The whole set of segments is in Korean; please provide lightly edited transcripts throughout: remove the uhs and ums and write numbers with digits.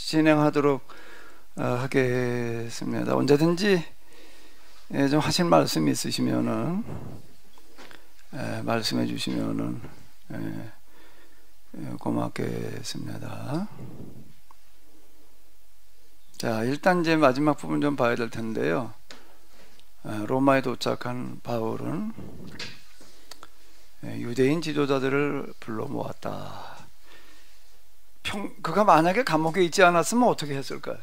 진행하도록 하겠습니다. 언제든지 좀 하실 말씀 있으시면은 말씀해 주시면은 고맙겠습니다. 자, 일단 이제 마지막 부분 좀 봐야 될 텐데요. 로마에 도착한 바울은 유대인 지도자들을 불러 모았다. 그가 만약에 감옥에 있지 않았으면 어떻게 했을까요?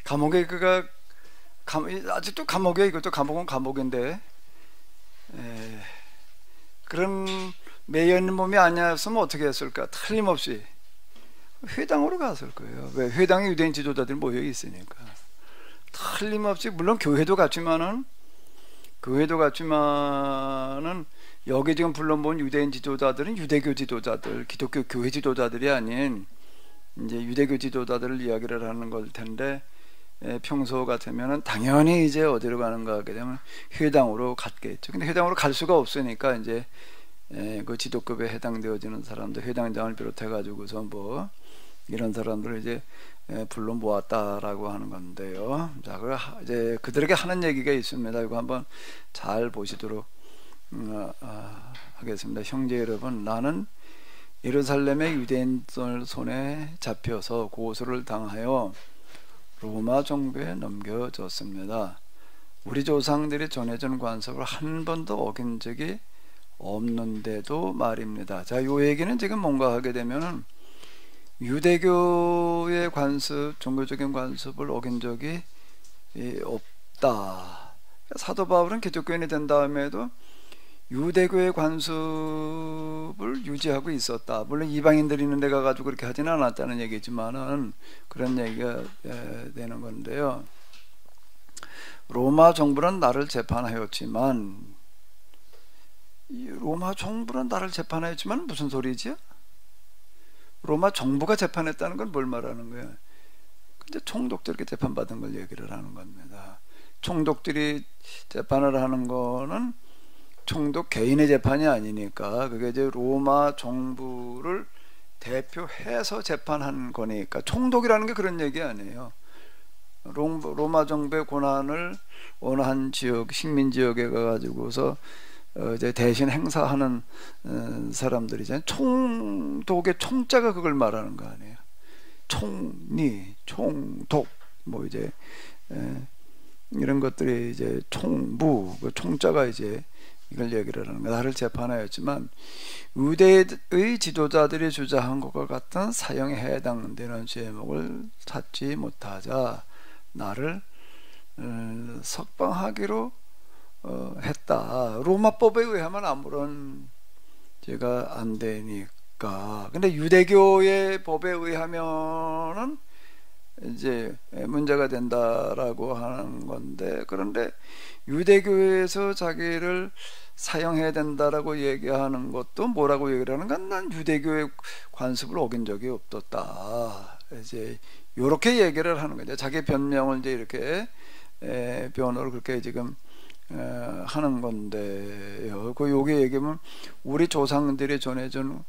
감옥에 아직도 감옥에, 이것도 감옥은 감옥인데 그런 매여있는 몸이 아니었으면 어떻게 했을까? 틀림없이 회당으로 갔을 거예요. 왜? 회당에 유대인 지도자들이 모여 있으니까. 틀림없이, 물론 교회도 같지만은 여기 지금 불러 모은 유대인 지도자들은 유대교 지도자들, 기독교 교회 지도자들이 아닌 이제 유대교 지도자들을 이야기를 하는 걸 텐데, 평소 같으면은 당연히 이제 어디로 가는가 하게 되면 회당으로 갔겠죠. 근데 회당으로 갈 수가 없으니까 이제 그 지도급에 해당되어지는 사람들, 회당장을 비롯해 가지고서 뭐 이런 사람들을 이제 불러 모았다라고 하는 건데요. 자, 이제 그들에게 하는 얘기가 있습니다. 이거 한번 잘 보시도록 하겠습니다. 형제 여러분, 나는 예루살렘의 유대인들 손에 잡혀서 고소를 당하여 로마 정부에 넘겨졌습니다. 우리 조상들이 전해준 관습을 한 번도 어긴 적이 없는데도 말입니다. 자, 요 얘기는 지금 뭔가 하게 되면은 유대교의 관습, 종교적인 관습을 어긴 적이 없다. 사도 바울은 기독교인이 된 다음에도 유대교의 관습을 유지하고 있었다. 물론 이방인들이 있는 데 가가지고 그렇게 하지는 않았다는 얘기지만은 그런 얘기가 되는 건데요. 로마 정부는 나를 재판하였지만, 로마 정부는 나를 재판하였지만 무슨 소리지? 로마 정부가 재판했다는 건 뭘 말하는 거예요? 근데 총독들에게 재판받은 걸 얘기를 하는 겁니다. 총독들이 재판을 하는 거는 총독 개인의 재판이 아니니까, 그게 이제 로마 정부를 대표해서 재판한 거니까, 총독이라는 게 그런 얘기 아니에요. 로마 정부의 권한을 어느 한 지역, 식민 지역에 가가지고서 이제 대신 행사하는 사람들이잖아요. 총독의 총자가 그걸 말하는 거 아니에요. 총리, 총독, 뭐 이제 이런 것들이 이제 총무, 그 총자가 이제 이걸 얘기를 하는 거야. 나를 재판하였지만 유대의 지도자들이 주장한 것과 같은 사형에 해당되는 제목을 찾지 못하자 나를 석방하기로 했다. 로마법에 의하면 아무런 죄가 안 되니까. 근데 유대교의 법에 의하면은 이제 문제가 된다라고 하는 건데, 그런데 유대교에서 자기를 사형해야 된다라고 얘기하는 것도 뭐라고 얘기를 하는 건, 난 유대교의 관습을 어긴 적이 없었다. 이제 이렇게 얘기를 하는 거죠. 자기 변명을 이제 이렇게 변호를 그렇게 지금 하는 건데요. 그 요게 얘기하면 우리 조상들이 전해준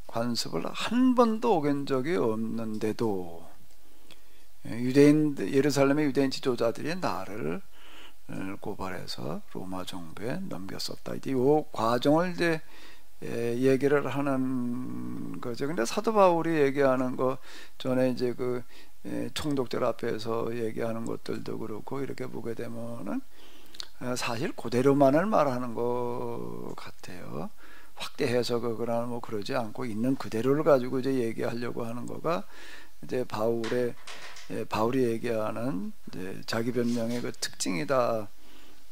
관습을 한 번도 어긴 적이 없는데도 예루살렘의 유대인 지도자들이 나를 고발해서 로마 정부에 넘겼었다. 이제 요 과정을 이제 얘기를 하는 거죠. 근데 사도 바울이 얘기하는 거 전에 이제 그 총독들 앞에서 얘기하는 것들도 그렇고 이렇게 보게 되면은 사실 그대로만을 말하는 것 같아요. 확대 해석을 뭐 그러지 않고 있는 그대로를 가지고 이제 얘기하려고 하는 거가 이제 바울이 얘기하는 이제 자기 변명의 그 특징이다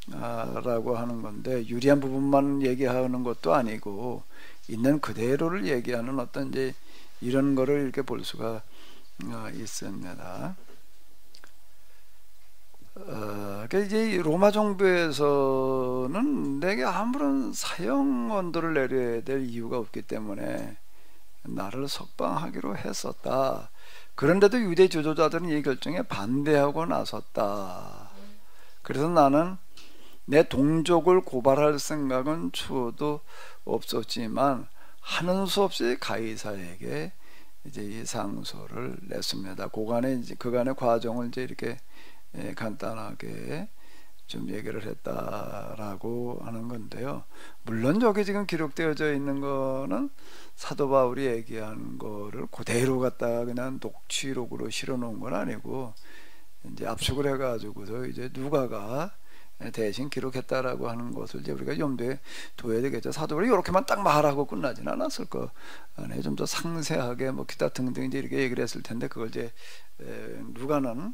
라고 하는 건데, 유리한 부분만 얘기하는 것도 아니고 있는 그대로를 얘기하는 어떤 이제 이런 거를 이렇게 볼 수가 있습니다. 그러니까 이제 로마 정부에서는 내게 아무런 사형 언도를 내려야 될 이유가 없기 때문에 나를 석방하기로 했었다. 그런데도 유대 지도자들은 이 결정에 반대하고 나섰다. 그래서 나는 내 동족을 고발할 생각은 추호도 없었지만 하는 수 없이 가이사에게 이제 이 상소를 냈습니다. 그간의 과정을 이제 이렇게 간단하게 좀 얘기를 했다라고 하는 건데요. 물론 여기 지금 기록되어져 있는 거는 사도 바울이 얘기한 거를 그대로 갖다가 그냥 녹취록으로 실어 놓은 건 아니고 이제 압축을 해가지고서 이제 누가가 대신 기록했다라고 하는 것을 이제 우리가 염두에 둬야 되겠죠. 사도 바울이 이렇게만 딱 말하고 끝나진 않았을 거 아니에요. 좀 더 상세하게 뭐 기타 등등 이제 이렇게 얘기를 했을 텐데 그걸 이제 누가는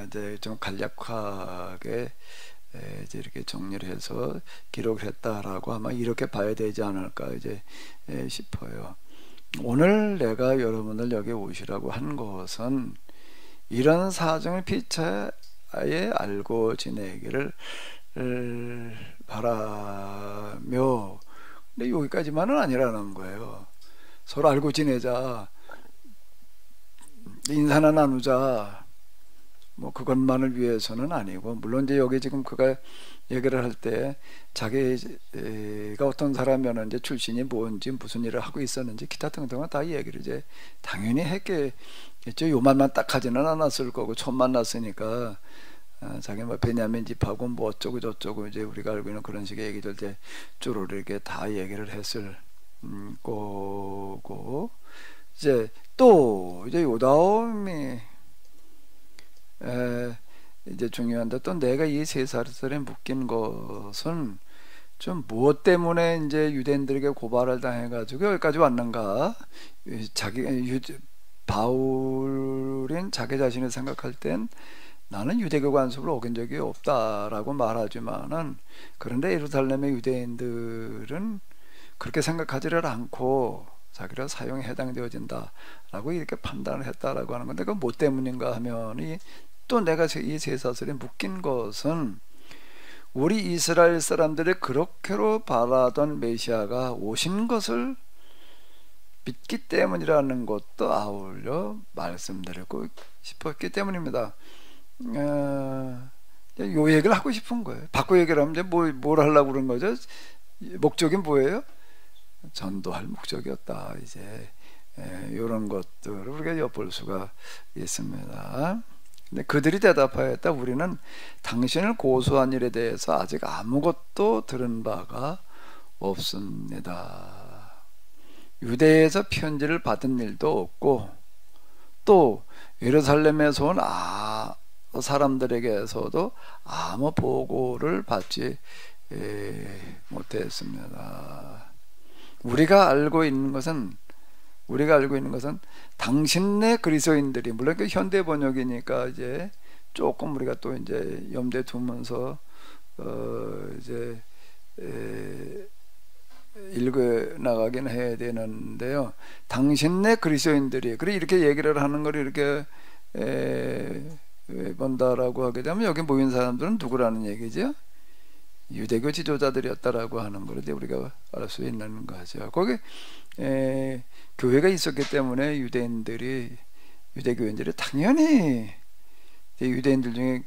이제 좀 간략하게 이제 이렇게 정리를 해서 기록을 했다라고 아마 이렇게 봐야 되지 않을까 이제 싶어요. 오늘 내가 여러분들 여기 오시라고 한 것은 이런 사정을 피차에 알고 지내기를 바라며, 근데 여기까지만은 아니라는 거예요. 서로 알고 지내자, 인사나 나누자, 뭐 그것만을 위해서는 아니고, 물론 이제 여기 지금 그가 얘기를 할 때 자기가 어떤 사람이었는지 출신이 뭔지 무슨 일을 하고 있었는지 기타 등등은 다 얘기를 이제 당연히 했겠죠. 요만만 딱 하지는 않았을 거고 처음 만났으니까 자기 뭐 베냐민 집하고 뭐 어쩌고 저쩌고 이제 우리가 알고 있는 그런 식의 얘기들 이제 쭈루루 이렇게 다 얘기를 했을 거고, 이제 또 이제 요 다음이 이제 중요한데, 또 내가 이 세 사슬에 묶인 것은 좀 무엇 때문에 이제 유대인들에게 고발을 당해가지고 여기까지 왔는가. 바울인 자기 자신을 생각할 땐 나는 유대교 관습을 어긴 적이 없다라고 말하지만은, 그런데 예루살렘의 유대인들은 그렇게 생각하지를 않고 자기가 사용에 해당되어진다라고 이렇게 판단을 했다라고 하는 건데, 그건 뭐 때문인가 하면, 또 내가 이 세 사슬에 묶인 것은 우리 이스라엘 사람들이 그렇게로 바라던 메시아가 오신 것을 믿기 때문이라는 것도 아울러 말씀드리고 싶었기 때문입니다. 요 얘기를 하고 싶은 거예요. 바꿔 얘기를 하면 이제 뭘 하려고 그런 거죠? 목적이 뭐예요? 전도할 목적이었다. 이제 이런 것들을 우리가 엿볼 수가 있습니다. 근데 그들이 대답하였다. 우리는 당신을 고소한 일에 대해서 아직 아무것도 들은 바가 없습니다. 유대에서 편지를 받은 일도 없고, 또 예루살렘에서 온 사람들에게서도 아무 보고를 받지 못했습니다. 우리가 알고 있는 것은 당신네 그리스도인들이, 물론 그 현대 번역이니까 이제 조금 우리가 또 이제 염두에 두면서 이제 읽어 나가긴 해야 되는데요. 당신네 그리스도인들이, 그래 이렇게 얘기를 하는 걸 이렇게 본다라고 하게 되면 여기 모인 사람들은 누구라는 얘기죠? 유대교 지도자들이었다라고 하는 걸 우리가 알 수 있는 거죠. 거기 교회가 있었기 때문에 유대교인들이 당연히 유대인들 중에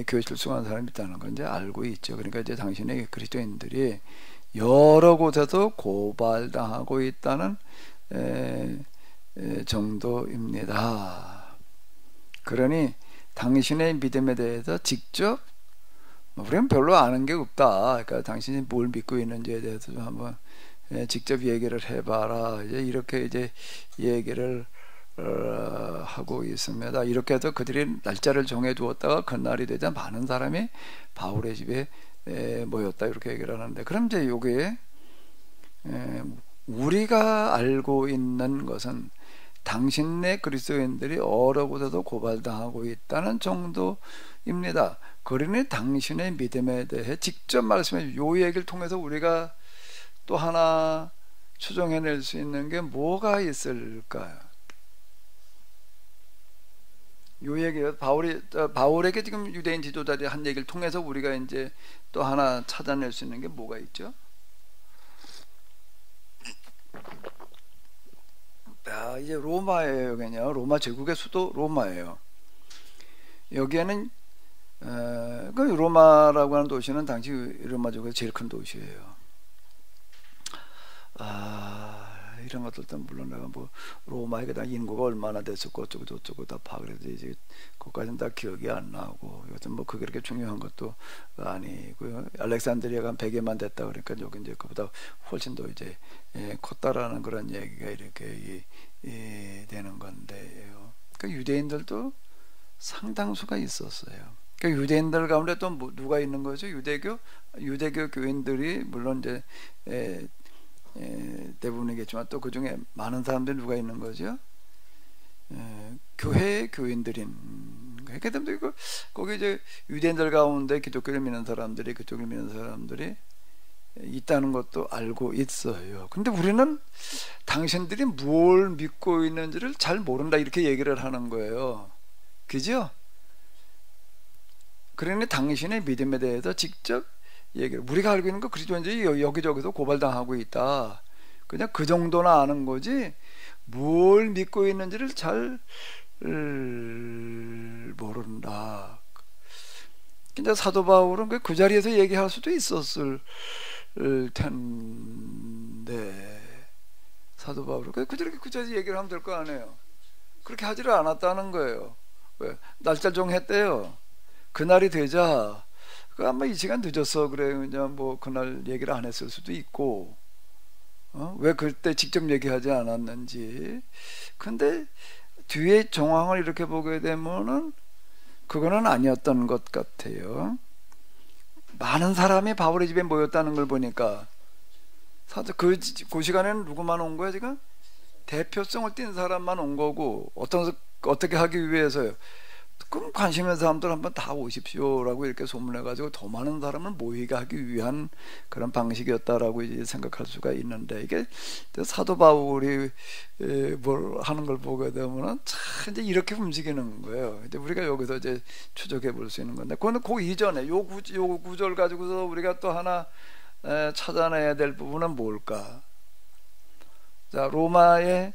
교회 출석한 사람이 있다는 건 이제 알고 있죠. 그러니까 이제 당신의 그리스도인들이 여러 곳에서 고발당하고 있다는 정도입니다. 그러니 당신의 믿음에 대해서 직접, 우리는 별로 아는 게 없다, 그러니까 당신이 뭘 믿고 있는지에 대해서 좀 한번 직접 얘기를 해봐라, 이제 이렇게 이제 얘기를 하고 있습니다. 이렇게 해서 그들이 날짜를 정해두었다가 그날이 되자 많은 사람이 바울의 집에 모였다, 이렇게 얘기를 하는데, 그럼 이제 요게 우리가 알고 있는 것은 당신네 그리스도인들이 여러 곳에서 고발당하고 있다는 정도입니다. 그러니 당신의 믿음에 대해 직접 말씀해, 요 얘기를 통해서 우리가 또 하나 추정해낼 수 있는 게 뭐가 있을까요? 요 얘기가 바울에게 지금 유대인 지도자들이 한 얘기를 통해서 우리가 이제 또 하나 찾아낼 수 있는 게 뭐가 있죠? 이제 로마예요. 그냥 로마 제국의 수도 로마예요. 여기에는 그 로마라고 하는 도시는 당시 로마 쪽에서 제일 큰 도시예요. 이런 것들도 물론 내가 뭐 로마에 그다음 인구가 얼마나 됐었고 어쩌고 저쩌고 다 파악해서 이제 그것까지는 다 기억이 안 나고 이것은 뭐 그게 그렇게 중요한 것도 아니고요. 알렉산드리아가 한 100여만 됐다 그러니까 여기 이제 그보다 훨씬 더 이제 컸다라는 그런 얘기가 이렇게 되는 건데요. 그러니까 유대인들도 상당수가 있었어요. 그러니까 유대인들 가운데 또 누가 있는 거죠? 유대교 교인들이 물론 이제 대부분이겠지만 또 그 중에 많은 사람들이 누가 있는 거죠? 교회 교인들인 그렇기 때문에 거기 이제 유대인들 가운데 기독교를 믿는 사람들이 그쪽을 믿는 사람들이 있다는 것도 알고 있어요. 근데 우리는 당신들이 뭘 믿고 있는지를 잘 모른다 이렇게 얘기를 하는 거예요. 그죠? 그러니 당신의 믿음에 대해서 직접 얘기를 우리가 알고 있는 거 그리스도인들이 여기저기서 고발당하고 있다. 그냥 그 정도나 아는 거지 뭘 믿고 있는지를 잘 모른다. 근데 사도 바울은 그 자리에서 얘기할 수도 있었을 텐데 사도 바울은 그 자리에서 얘기를 하면 될 거 아니에요. 그렇게 하지를 않았다는 거예요. 왜? 날짜 정했대요. 그날이 되자 아마 이 시간 늦었어 그래 그냥 뭐 그날 얘기를 안 했을 수도 있고 왜 그때 직접 얘기하지 않았는지. 근데 뒤에 정황을 이렇게 보게 되면은 그거는 아니었던 것 같아요. 많은 사람이 바울의 집에 모였다는 걸 보니까 그 시간에는 누구만 온 거야 지금? 대표성을 띈 사람만 온 거고 어떻게 하기 위해서요? 그럼 관심 있는 사람들 한번 다 오십시오라고 이렇게 소문해가지고 더 많은 사람을 모이게 하기 위한 그런 방식이었다라고 이제 생각할 수가 있는데 이게 사도 바울이 뭘 하는 걸 보게 되면은 참 이제 이렇게 움직이는 거예요. 이제 우리가 여기서 이제 추적해 볼 수 있는 건데 그거는 그 이전에 요 구절 가지고서 우리가 또 하나 찾아내야 될 부분은 뭘까? 자, 로마의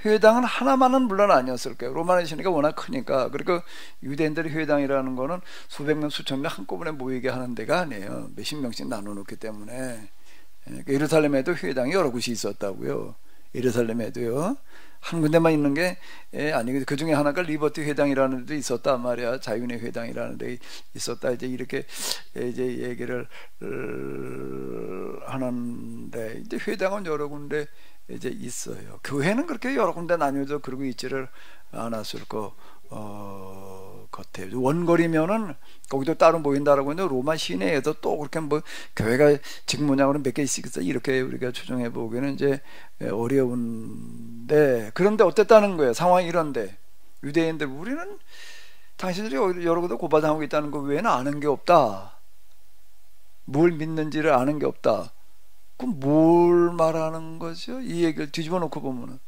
회당은 하나만은 물론 아니었을 거예요. 로마의 시니까 워낙 크니까. 그리고 유대인들의 회당이라는 거는 수백 명, 수천 명 한꺼번에 모이게 하는 데가 아니에요. 몇십 명씩 나눠놓기 때문에. 예루살렘에도 회당이 여러 곳이 있었다고요. 예루살렘에도요. 한 군데만 있는 게 아니고 그 중에 하나가 리버티 회당이라는 데도 있었단 말이야. 자유인의 회당이라는 데 있었다. 이제 이렇게 이제 얘기를 하는데 이제 회당은 여러 군데 이제 있어요. 교회는 그렇게 여러 군데 나뉘어져 그러고 있지를 않았을 것 같아요. 원거리면은 거기도 따로 모인다라고 했는데 로마 시내에도 또 그렇게 뭐 교회가 지금 뭐냐고는 몇 개씩 있어 이렇게 우리가 추정해 보기에는 이제 어려운데 그런데 어땠다는 거예요? 상황이 이런데 유대인들 우리는 당신들이 여러 곳에 고발당하고 있다는 거 외에는 아는 게 없다. 뭘 믿는지를 아는 게 없다. 그럼 뭘 말하는 거죠? 이 얘기를 뒤집어 놓고 보면은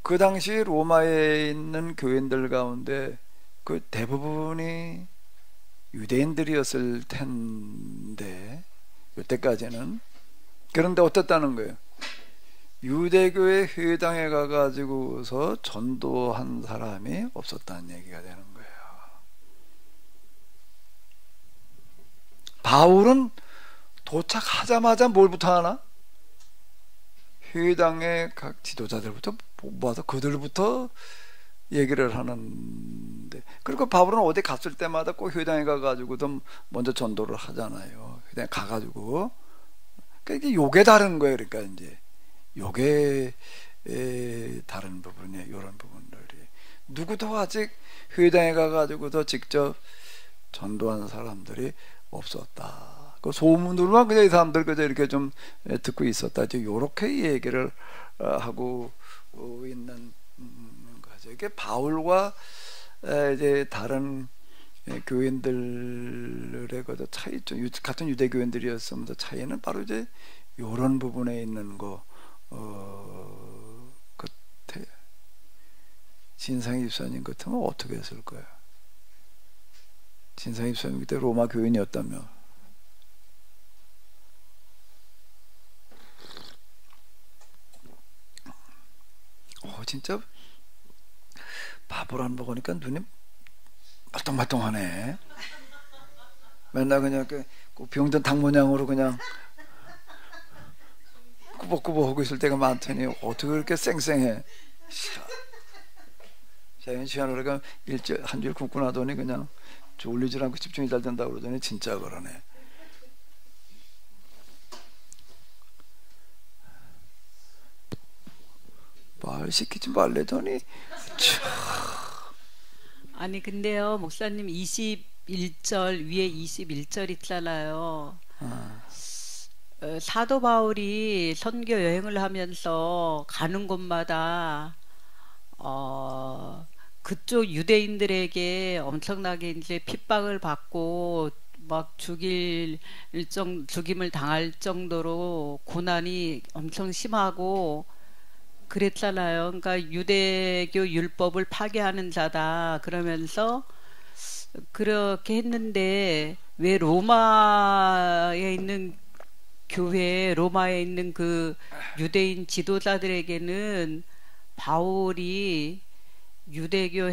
그 당시 로마에 있는 교인들 가운데 그 대부분이 유대인들이었을 텐데 이때까지는 그런데 어땠다는 거예요? 유대교의 회당에 가가지고서 전도한 사람이 없었다는 얘기가 되는 거예요. 바울은 도착하자마자 뭘부터 하나? 회당의 각 지도자들부터 모아서 그들부터 얘기를 하는데 그리고 바울은 어디 갔을 때마다 꼭 회당에 가가지고도 먼저 전도를 하잖아요. 회당에 가가지고 그러니까 이게 요게 다른 거예요. 그러니까 이제 요게 다른 부분이에요. 이런 부분들이 누구도 아직 회당에 가가지고도 직접 전도한 사람들이 없었다. 그 소문으로만 그냥 이 사람들 그저 이렇게 좀 듣고 있었다. 이제 요렇게 얘기를 하고 있는 거죠. 이게 바울과 이제 다른 교인들의 그 차이점, 같은 유대 교인들이었으면서 차이는 바로 이제 요런 부분에 있는 거 같아요. 진상의 집사님 같으면 어떻게 했을 거예요? 진상의 집사님 그때 로마 교인이었다며. 진짜 밥을 안 먹으니까 눈이 말똥말똥하네. 맨날 그냥 그 병든 닭 모양으로 그냥 꾸벅꾸벅 하고 있을 때가 많더니 어떻게 그렇게 쌩쌩해. 자연 시간으로 한 줄 굶고 나더니 그냥 졸리질 않고 집중이 잘 된다고 그러더니 진짜 그러네. 말 시키지 말래더니 아니 근데요 목사님 21절 위에 21절 있잖아요. 사도 바울이 선교 여행을 하면서 가는 곳마다 그쪽 유대인들에게 엄청나게 이제 핍박을 받고 막 죽임을 당할 정도로 고난이 엄청 심하고 그랬잖아요. 그러니까 유대교 율법을 파괴하는 자다 그러면서 그렇게 했는데 왜 로마에 있는 교회, 로마에 있는 그 유대인 지도자들에게는 바울이 유대교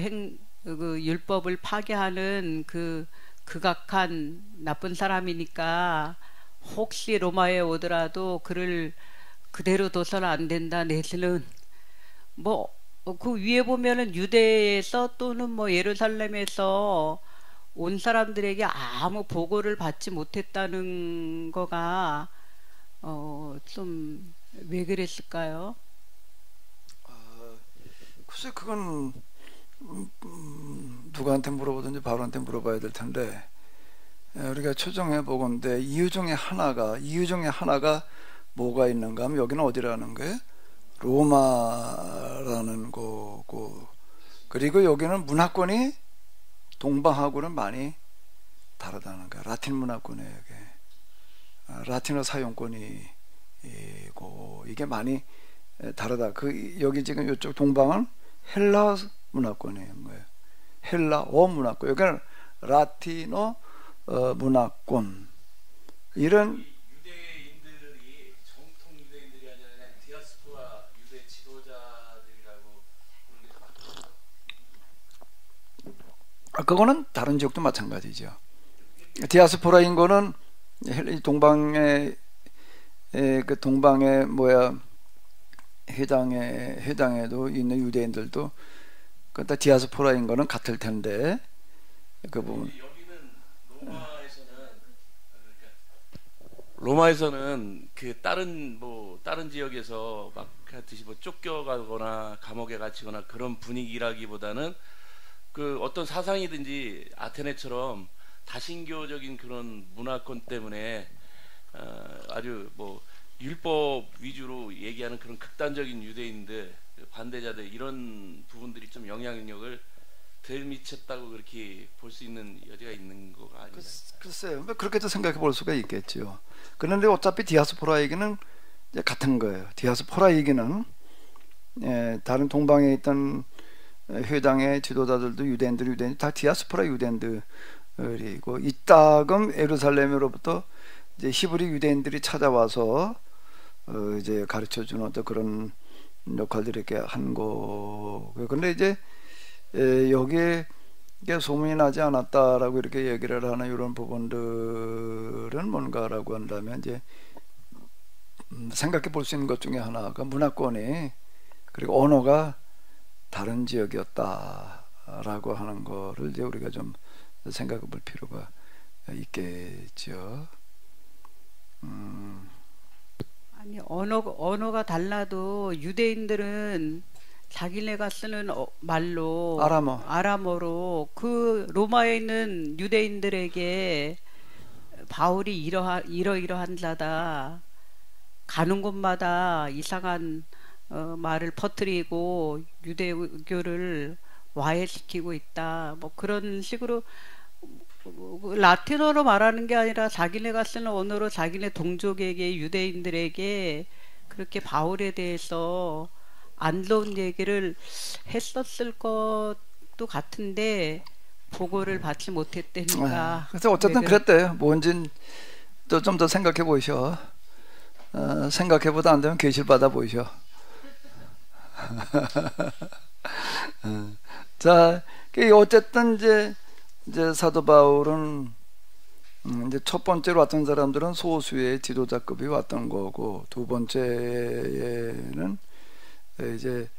그 율법을 파괴하는 그 극악한 나쁜 사람이니까 혹시 로마에 오더라도 그를 그대로 둬서는 안 된다. 내지는 뭐 그 위에 보면은 유대에서 또는 뭐 예루살렘에서 온 사람들에게 아무 보고를 받지 못했다는 거가 좀 왜 그랬을까요? 글쎄 그건 누구한테 물어보든지 바울한테 물어봐야 될 텐데 우리가 초정해 보건대 이유 중에 하나가 뭐가 있는가 하면 여기는 어디라는 거예요? 로마라는 거고, 그리고 여기는 문화권이 동방하고는 많이 다르다는 거야. 라틴 문화권이에요. 이게 라틴어 사용권이고 이게 많이 다르다. 여기 지금 이쪽 동방은 헬라 문화권이에요. 뭐예요? 헬라어 문화권. 여기는 라틴어 문화권. 이런 유대인들이 정통 유대인들이 아니라 그냥 디아스포라 유대 지도자들이라고 그런 게 맞죠? 그거는 다른 지역도 마찬가지죠. 디아스포라인 거는 동방의 회당에도 있는 유대인들도 그다 디아스포라인 거는 같을 텐데 그 부분. 여기는 로마에서는 그 다른 지역에서 막 하듯이 뭐 쫓겨가거나 감옥에 갇히거나 그런 분위기라기보다는 그 어떤 사상이든지 아테네처럼 다신교적인 그런 문화권 때문에 아주 뭐 율법 위주로 얘기하는 그런 극단적인 유대인들, 반대자들 이런 부분들이 좀 영향력을 덜 미쳤다고 그렇게 볼 수 있는 여지가 있는 거가 아닌가요? 글쎄요. 그렇게도 생각해 볼 수가 있겠죠. 그런데 어차피 디아스포라 얘기는 이제 같은 거예요. 디아스포라 얘기는 다른 동방에 있던 회당의 지도자들도 유대인들 다 디아스포라 유대인들이고 이따금 예루살렘으로부터 이제 히브리 유대인들이 찾아와서 이제 가르쳐주는 어떤 그런 역할들을 이렇게 한 거. 그런데 이제 여기에 소문이 나지 않았다라고 이렇게 얘기를 하는 이런 부분들은 뭔가라고 한다면 이제 생각해 볼 수 있는 것 중에 하나가 문화권이 그리고 언어가 다른 지역이었다라고 하는 거를 이제 우리가 좀 생각해 볼 필요가 있겠죠. 아니 언어가 달라도 유대인들은 자기네가 쓰는 말로 아람어로 그 로마에 있는 유대인들에게 바울이 이러이러한 자다. 가는 곳마다 이상한 말을 퍼뜨리고 유대교를 와해시키고 있다. 뭐 그런 식으로 라틴어로 말하는 게 아니라 자기네가 쓰는 언어로 자기네 동족에게 유대인들에게 그렇게 바울에 대해서 안 좋은 얘기를 했었을 것도 같은데 보고를 받지 못했다니까. 그래서 어쨌든 그랬대요. 뭔진 또 좀 더 생각해 보셔. 생각해보다 안 되면 계실 받아 보셔. 자, 어쨌든 이제 사도 바울은 이제 첫 번째로 왔던 사람들은 소수의 지도자급이 왔던 거고, 두 번째에는 이제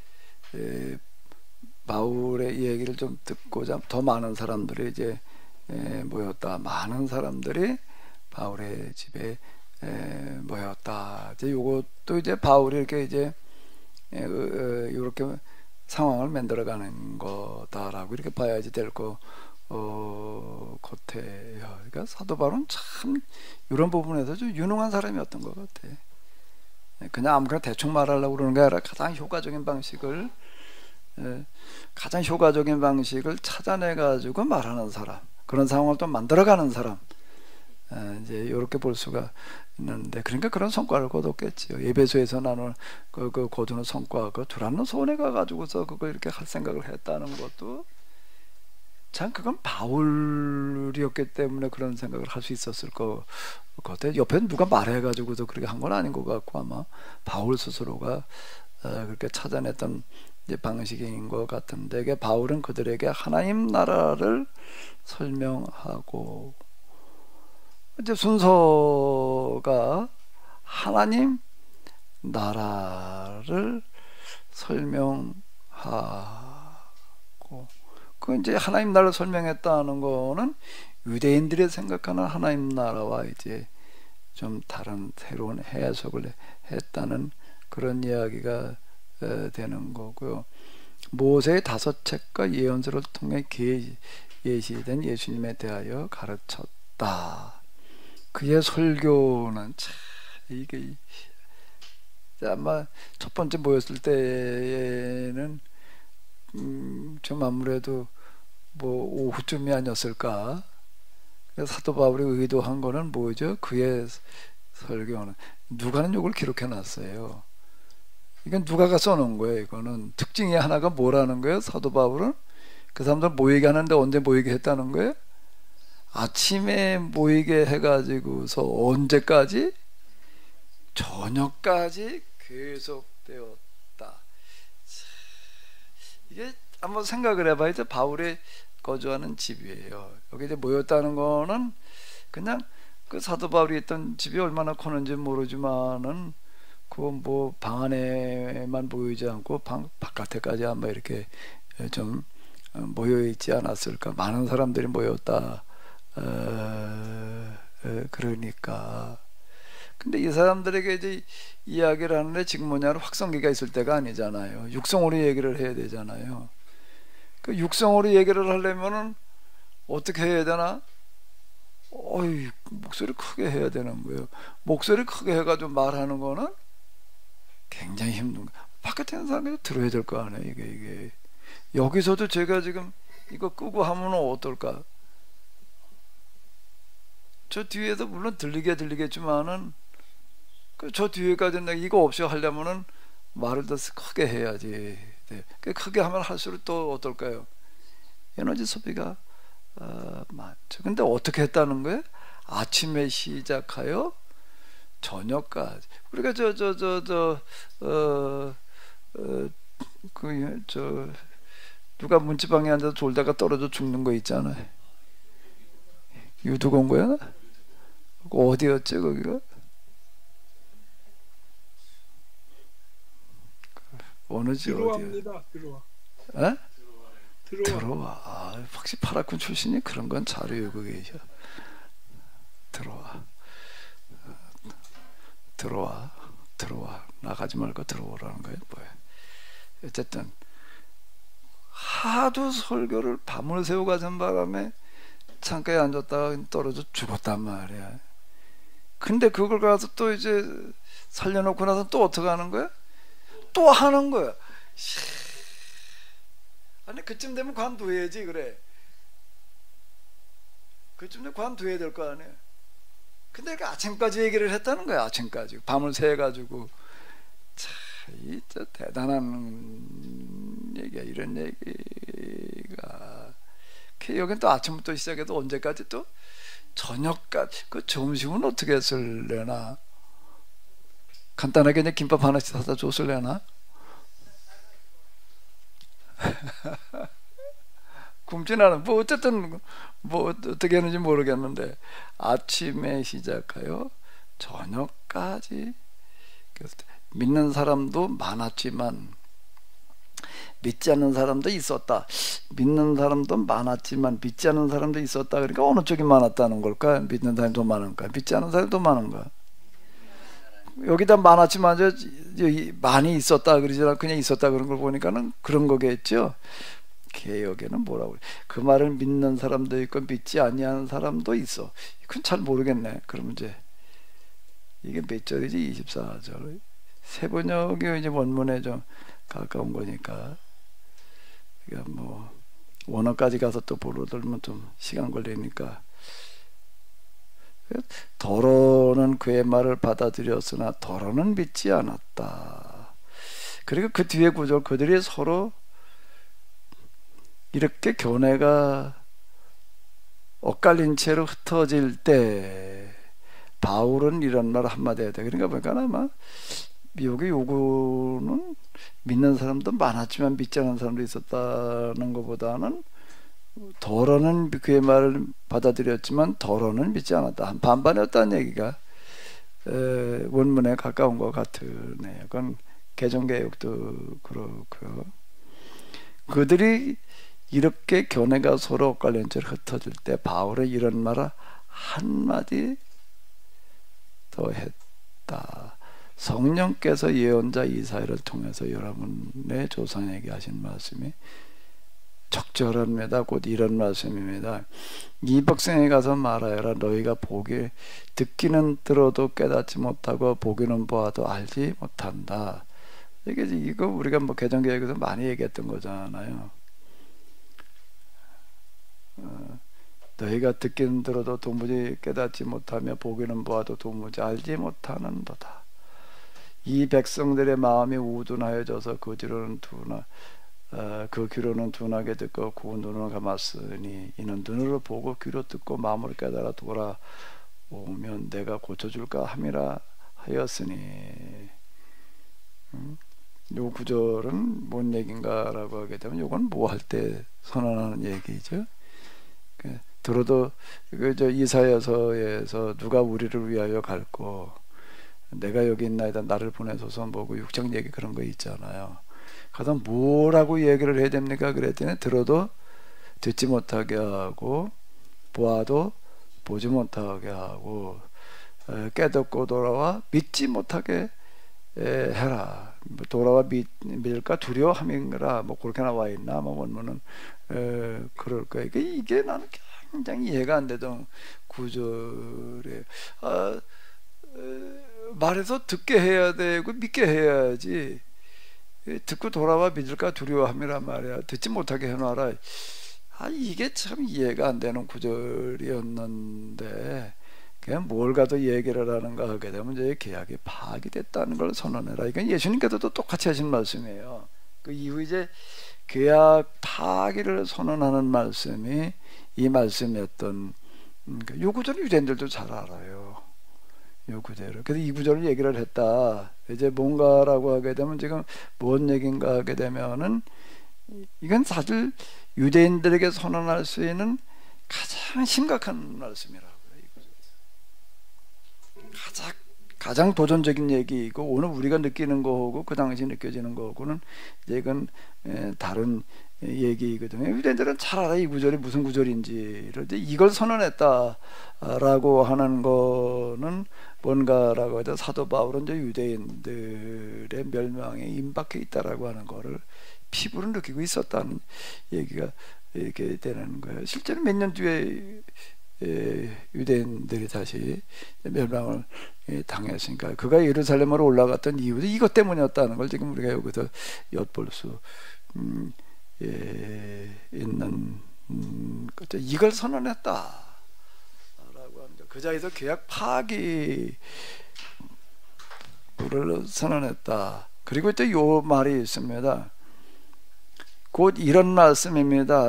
바울의 얘기를 좀 듣고자 더 많은 사람들이 이제 모였다. 많은 사람들이 바울의 집에 모였다. 이제 요것도 이제 바울이 이렇게 이제 이렇게 상황을 만들어가는 거다라고 이렇게 봐야지 될 거 같아요. 그러니까 사도 바울은 참 이런 부분에서 좀 유능한 사람이었던 것 같아. 그냥 아무거나 대충 말하려고 그러는 게 아니라 가장 효과적인 방식을 찾아내 가지고 말하는 사람, 그런 상황을 또 만들어가는 사람, 이제 이렇게 볼 수가 있는데, 그러니까 그런 성과를 거뒀겠지요. 에베소에서 나눈 그 거두는 성과, 그 두란노 손에 가가지고서 그걸 이렇게 할 생각을 했다는 것도 참 그건 바울이었기 때문에 그런 생각을 할 수 있었을 것 같아요. 옆에 누가 말해가지고서 그렇게 한 건 아닌 것 같고, 아마 바울 스스로가 그렇게 찾아냈던 이제 방식인 것 같은데, 이게 바울은 그들에게 하나님 나라를 설명하고, 이제 순서가 하나님 나라를 설명하고, 그 이제 하나님 나라를 설명했다는 거는 유대인들이 생각하는 하나님 나라와 이제 좀 다른 새로운 해석을 했다는 그런 이야기가 되는 거고요. 모세의 5책과 예언서를 통해 예시된 예수님에 대하여 가르쳤다. 그의 설교는 참 이게 아마 첫 번째 모였을 때에는 좀 아무래도 뭐 오후쯤이 아니었을까. 그래서 사도 바울이 의도한 거는 뭐죠? 그의 설교는 누가는 이걸 기록해 놨어요. 이건 누가가 써놓은 거예요. 이거는 특징이 하나가 뭐라는 거예요? 사도 바울은 그 사람들 모이게 하는데 언제 모이게 했다는 거예요? 아침에 모이게 해가지고서 언제까지? 저녁까지 계속되었다. 이게 한번 생각을 해봐야 돼. 바울이 거주하는 집이에요. 여기 이제 모였다는 거는 그냥 그 사도 바울이 있던 집이 얼마나 컸는지 모르지만은 그 뭐 방 안에만 모이지 않고 방 바깥에까지 아마 이렇게 좀 모여 있지 않았을까. 많은 사람들이 모였다. 그러니까. 근데 이 사람들에게 이제 이야기를 하는데 지금 뭐냐면 확성기가 있을 때가 아니잖아요. 육성으로 얘기를 해야 되잖아요. 그 육성으로 얘기를 하려면은 어떻게 해야 되나? 어이, 목소리 크게 해야 되는 거예요. 목소리 크게 해가지고 말하는 거는 굉장히 힘든 거예요. 바깥에 있는 사람이 들어야 될 거 아니에요. 이게 여기서도 제가 지금 이거 끄고 하면 어떨까? 저 뒤에도 물론 들리겠지만은 저 뒤에까지 내가 이거 없이 하려면은 말을 더 크게 해야지. 네. 크게 하면 할수록 또 어떨까요? 에너지 소비가 많죠. 근데 어떻게 했다는 거예요? 아침에 시작하여 저녁까지. 우리가 누가 문지방에 앉아서 졸다가 떨어져 죽는 거 있잖아요. 유두공고야? 어디였지 거기가? 어느 지 들어와입니다. 들어와. 에? 들어와. 아, 확실히 파라군 출신이 그런 건 잘 외우고 계셔. 들어와. 나가지 말고 들어오라는 거예요. 뭐야? 어쨌든 하도 설교를 밤을 새우 가는 바람에 창가에 앉았다가 떨어져 죽었단 말이야. 근데 그걸 가서 또 이제 살려놓고 나서 또 어떻게 하는 거야? 또 하는 거야. 아니 그쯤 되면 관둬야지. 그래. 그쯤 되면 관둬야 될 거 아니야. 근데 그 아침까지 얘기를 했다는 거야. 아침까지 밤을 새가지고. 참, 진짜 대단한 얘기야. 이런 얘기가. 여긴 또 아침부터 시작해도 언제까지 또 저녁까지. 그 점심은 어떻게 했을래나? 간단하게 그냥 김밥 하나씩 사다 줬을래나? 굶진 않아. 뭐 어쨌든 뭐 어떻게 하는지 모르겠는데 아침에 시작하여 저녁까지. 그래서 믿는 사람도 많았지만 믿지 않는 사람도 있었다. 믿는 사람도 많았지만 믿지 않는 사람도 있었다. 그러니까 어느 쪽이 많았다는 걸까? 믿는 사람이 더 많은가? 믿지 않는 사람이 더 많은가? 여기다 많았지만 많이 있었다 그러지 않고 그냥 있었다 그런 걸 보니까는 그런 거겠죠. 개혁에는 뭐라고 그래? 그 말을 믿는 사람도 있고 믿지 아니하는 사람도 있어. 그건 잘 모르겠네. 그러면 이제 이게 몇 절이지? 24절. 세번역이 이제 원문에 좀 가까운 거니까. 그러니까 뭐 원어까지 가서 또 보러 들면 좀 시간 걸리니까. 더러는 그의 말을 받아들였으나 더러는 믿지 않았다. 그리고 그 뒤에 구절, 그들이 서로 이렇게 교내가 엇갈린 채로 흩어질 때 바울은 이런 말 한마디 해야 돼. 그러니까 보니까 아마 미국의 요구는 믿는 사람도 많았지만 믿지 않는 사람도 있었다는 것보다는 더러는 그의 말을 받아들였지만 더러는 믿지 않았다. 한 반반이었다는 얘기가 원문에 가까운 것 같으네요. 그건 개정개혁도 그렇고요. 그들이 이렇게 교내가 서로 엇갈린 채로 흩어질 때 바울은 이런 말을 한마디 더 했다. 성령께서 예언자 이사야를 통해서 여러분의 조상에게 하신 말씀이 적절합니다. 곧 이런 말씀입니다. 이 백성에 가서 말하여라. 너희가 보기 듣기는 들어도 깨닫지 못하고 보기는 보아도 알지 못한다. 이거 우리가 뭐 개정개혁에서 많이 얘기했던 거잖아요. 너희가 듣기는 들어도 도무지 깨닫지 못하며 보기는 보아도 도무지 알지 못하는도다. 이 백성들의 마음이 우둔하여져서 그 귀로는 둔하게 듣고 그 눈으로 감았으니 이는 눈으로 보고 귀로 듣고 마음으로 깨달아 돌아오면 내가 고쳐줄까 함이라 하였으니. 요 구절은 뭔 얘기인가라고 하게 되면 요건 뭐 할 때 선언하는 얘기죠. 들어도 이사야서에서 누가 우리를 위하여 갈고 내가 여기 있나이다 나를 보내소서 뭐고 육장 얘기 그런 거 있잖아요. 가서 뭐라고 얘기를 해야 됩니까? 그랬더니 들어도 듣지 못하게 하고 보아도 보지 못하게 하고 깨닫고 돌아와 믿지 못하게 해라. 돌아와 믿을까 두려워함인가 뭐 그렇게 나와 있나 뭐 원문은 그럴 거예요. 이게 나는 굉장히 이해가 안 되던 구절이에요. 말해서 듣게 해야 되고 믿게 해야지. 듣고 돌아와 믿을까 두려워함이란 말이야. 듣지 못하게 해놔라. 이게 참 이해가 안 되는 구절이었는데 그냥 뭘 가도 얘기를 하는가 하게 되면 이제 계약이 파악이 됐다는 걸 선언해라. 이건 예수님께서도 똑같이 하신 말씀이에요. 그 이후 이제 계약 파기를 선언하는 말씀이 이 말씀이었던 요 구절을 유대인들도 잘 알아요. 요 구절을. 그래서 이 구절을 얘기를 했다. 이제 뭔가라고 하게 되면 지금 뭔 얘기인가 하게 되면은 이건 사실 유대인들에게 선언할 수 있는 가장 심각한 말씀이라고요. 가장 도전적인 얘기이고 오늘 우리가 느끼는 거하고 그 당시 느껴지는 거하고는 이제 이건 다른 얘기거든요. 유대인들은 잘 알아. 이 구절이 무슨 구절인지를. 이걸 선언했다라고 하는 거는 뭔가라고 해도 사도 바울은 이제 유대인들의 멸망에 임박해 있다라고 하는 거를 피부로 느끼고 있었다는 얘기가 이렇게 되는 거예요. 실제로 몇 년 뒤에 유대인들이 다시 멸망을 당했으니까 그가 예루살렘으로 올라갔던 이유도 이것 때문이었다는 걸 지금 우리가 여기서 엿볼 수 있는 거죠. 이걸 선언했다라고 합니다. 그 자리에서 계약 파기를 선언했다. 그리고 또 요 말이 있습니다. 곧 이런 말씀입니다.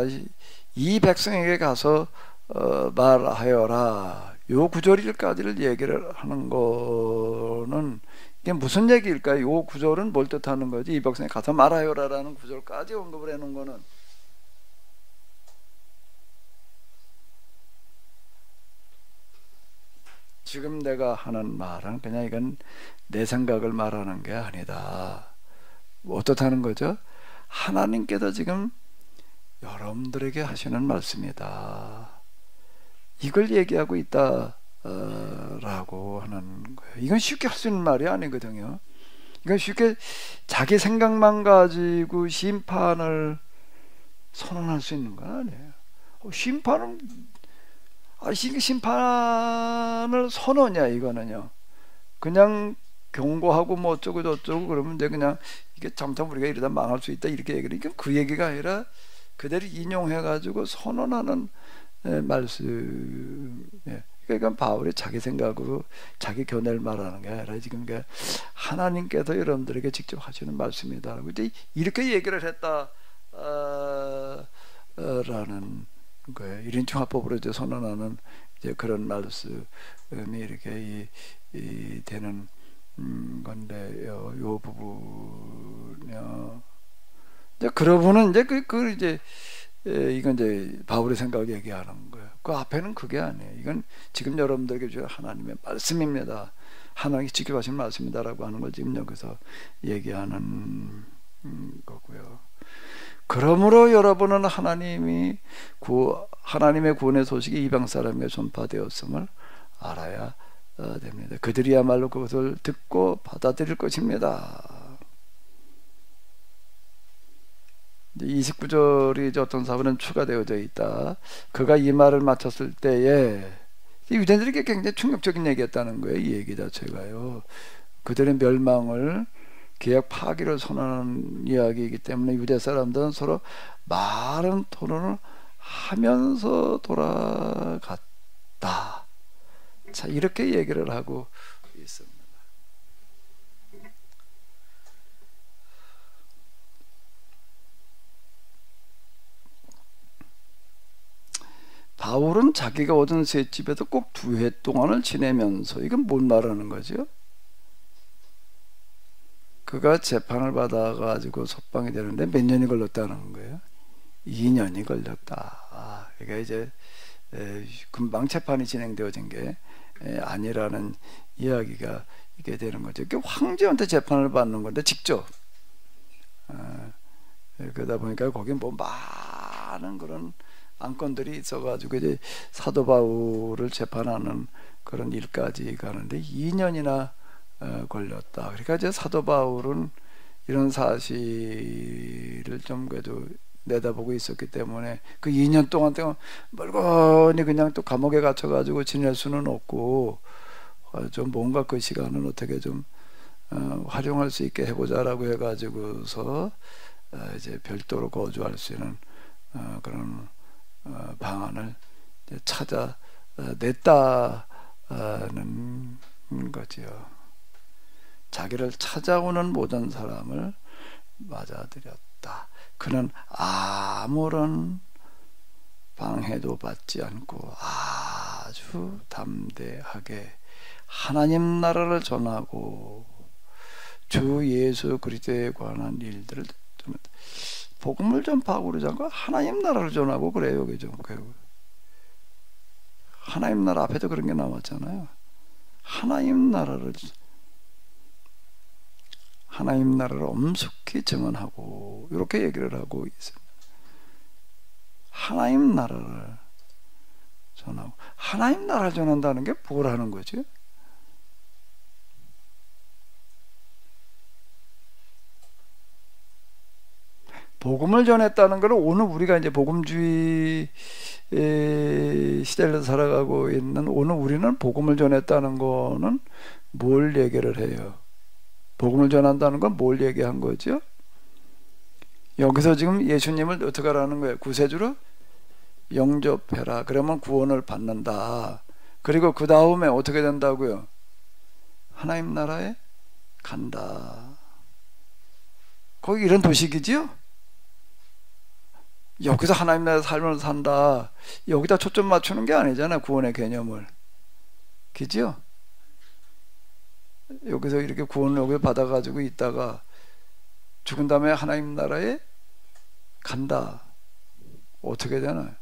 이 백성에게 가서 말하여라. 요 구절일까지를 얘기를 하는 거는 이게 무슨 얘기일까요? 이 구절은 뭘 뜻하는 거지? 이 백성이 가서 말하여라라는 구절까지 언급을 해놓은 거는 지금 내가 하는 말은 그냥 이건 내 생각을 말하는 게 아니다. 뭐 어떻다는 거죠? 하나님께서 지금 여러분들에게 하시는 말씀이다. 이걸 얘기하고 있다 라고 하는 거예요. 이건 쉽게 할 수 있는 말이 아니거든요. 이건 쉽게 자기 생각만 가지고 심판을 선언할 수 있는 건 아니에요. 심판은 심판을 선언이야. 이거는요 그냥 경고하고 뭐 어쩌고 저쩌고 그러면 이제 그냥 이게 잘못하면 우리가 이러다 망할 수 있다 이렇게 얘기를, 이건 그 얘기가 아니라 그대로 인용해 가지고 선언하는 말씀. 그러니까 바울이 자기 생각으로 자기 견해를 말하는 게 아니라 지금 하나님께서 여러분들에게 직접 하시는 말씀이다라고 이제 이렇게 얘기를 했다 라는 거예요. 1인칭 화법으로 이제 선언하는 이제 그런 말씀이 이렇게 되는 건데요. 요 부분요. 이제 그러고는 이제 이제 이건 이제 바울의 생각을 얘기하는 거예요. 그 앞에는 그게 아니에요. 이건 지금 여러분들에게 주신 하나님의 말씀입니다. 하나님이 직접 하신 말씀이다라고 하는 걸 지금 여기서 얘기하는 거고요. 그러므로 여러분은 하나님의 구원의 소식이 이방 사람에게 전파되었음을 알아야 됩니다. 그들이야말로 그것을 듣고 받아들일 것입니다. 29절이 이제 어떤 사람은 추가되어져 있다. 그가 이 말을 마쳤을 때에 유대인들에게 굉장히 충격적인 얘기였다는 거예요. 이 얘기 자체가요. 그들의 멸망을 계약 파기를 선언하는 이야기이기 때문에 유대 사람들은 서로 많은 토론을 하면서 돌아갔다. 자, 이렇게 얘기를 하고 있습니다. 바울은 자기가 얻은 새 집에서 꼭 2해 동안을 지내면서, 이건 뭘 말하는 거죠? 그가 재판을 받아가지고 석방이 되는데 몇 년이 걸렸다는 거예요? 2년이 걸렸다. 그러니까 이제 금방 재판이 진행되어진 게 아니라는 이야기가 이게 되는 거죠. 황제한테 재판을 받는 건데 직접. 그러다 보니까 거기 뭐 많은 그런 안건들이 있어가지고 이제 사도 바울을 재판하는 그런 일까지 가는데 2년이나 걸렸다. 그러니까 이제 사도 바울은 이런 사실을 좀 그래도 내다보고 있었기 때문에 그 2년 동안 멀거니 그냥 또 감옥에 갇혀가지고 지낼 수는 없고 좀 뭔가 그 시간은 어떻게 좀 활용할 수 있게 해보자라고 해가지고서 이제 별도로 거주할 수 있는 그런 방안을 찾아냈다는 거지요. 자기를 찾아오는 모든 사람을 맞아들였다. 그는 아무런 방해도 받지 않고 아주 담대하게 하나님 나라를 전하고 주 예수 그리스도에 관한 일들을 복음을 전파하고 그러지 않고 하나님 나라를 전하고 그래요. 그죠? 하나님 나라 앞에도 그런 게 나왔잖아요. 하나님 나라를 엄숙히 증언하고 이렇게 얘기를 하고 있습니다. 하나님 나라를 전하고, 하나님 나라를 전한다는 게 뭘 하는 거지? 복음을 전했다는 것은 오늘 우리가 이제 복음주의 시대를 살아가고 있는 오늘 우리는 복음을 전했다는 거는 뭘 얘기를 해요? 복음을 전한다는 건 뭘 얘기한 거죠? 여기서 지금 예수님을 어떻게 하라는 거예요? 구세주로 영접해라. 그러면 구원을 받는다. 그리고 그 다음에 어떻게 된다고요? 하나님 나라에 간다. 거기 이런 도식이지요? 여기서 하나님 나라의 삶을 산다. 여기다 초점 맞추는 게 아니잖아요. 구원의 개념을. 그죠? 여기서 이렇게 구원을 받아가지고 있다가 죽은 다음에 하나님 나라에 간다. 어떻게 되나요?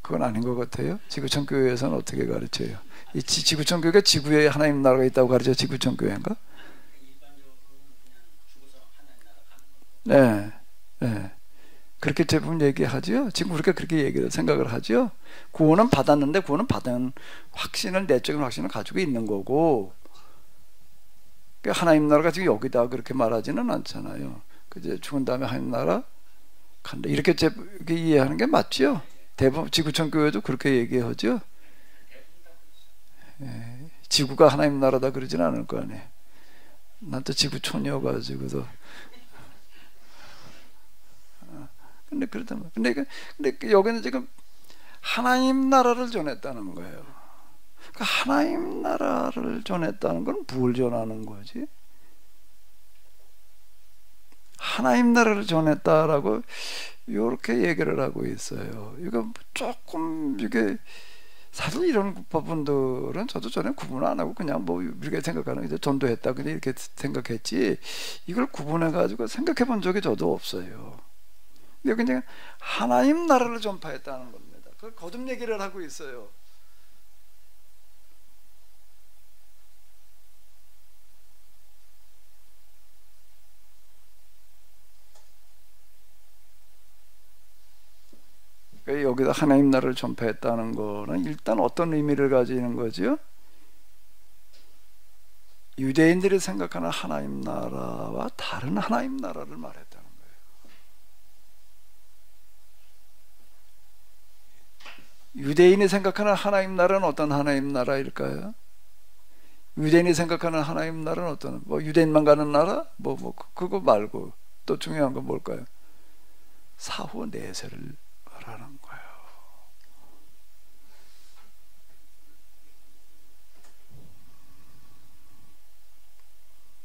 그건 아닌 것 같아요. 지구촌 교회에서는 어떻게 가르쳐요? 이 지구촌 교회가 지구에 하나님 나라가 있다고 가르쳐. 지구촌 교회인가? 네, 네. 그렇게 대부분 얘기하죠. 지금 우리가 그렇게 얘기를 생각을 하죠. 구원은 받았는데 구원은 받은 확신을, 내적인 확신을 가지고 있는 거고, 하나님 나라가 지금 여기다 그렇게 말하지는 않잖아요. 그제 죽은 다음에 하나님 나라 간다. 이렇게 이해하는 게 맞죠. 대부분 지구촌 교회도 그렇게 얘기하죠. 예, 지구가 하나님 나라다 그러지는 않을 거 아니에요. 난 또 지구촌이어가지고도. 근데 그렇다면, 근데 여기는 지금 하나님 나라를 전했다는 거예요. 그 하나님 나라를 전했다는 건 뭘 전하는 거지? 하나님 나라를 전했다라고 이렇게 얘기를 하고 있어요. 이거 조금 이게 사실 이런 부분들은 저도 전에 구분 안 하고 그냥 뭐 우리가 생각하는 이제 전도했다 그냥 이렇게 생각했지, 이걸 구분해 가지고 생각해 본 적이 저도 없어요. 근데 그냥 하나님 나라를 전파했다는 겁니다. 그걸 거듭 얘기를 하고 있어요. 여기다 하나님 나라를 전파했다는 거는 일단 어떤 의미를 가지는 거죠? 유대인들이 생각하는 하나님 나라와 다른 하나님 나라를 말했다는 거예요. 유대인이 생각하는 하나님 나라는 어떤 하나님 나라일까요? 유대인이 생각하는 하나님 나라는 어떤, 뭐 유대인만 가는 나라? 그거 말고 또 중요한 건 뭘까요? 사후 내세를 말하는 거예요.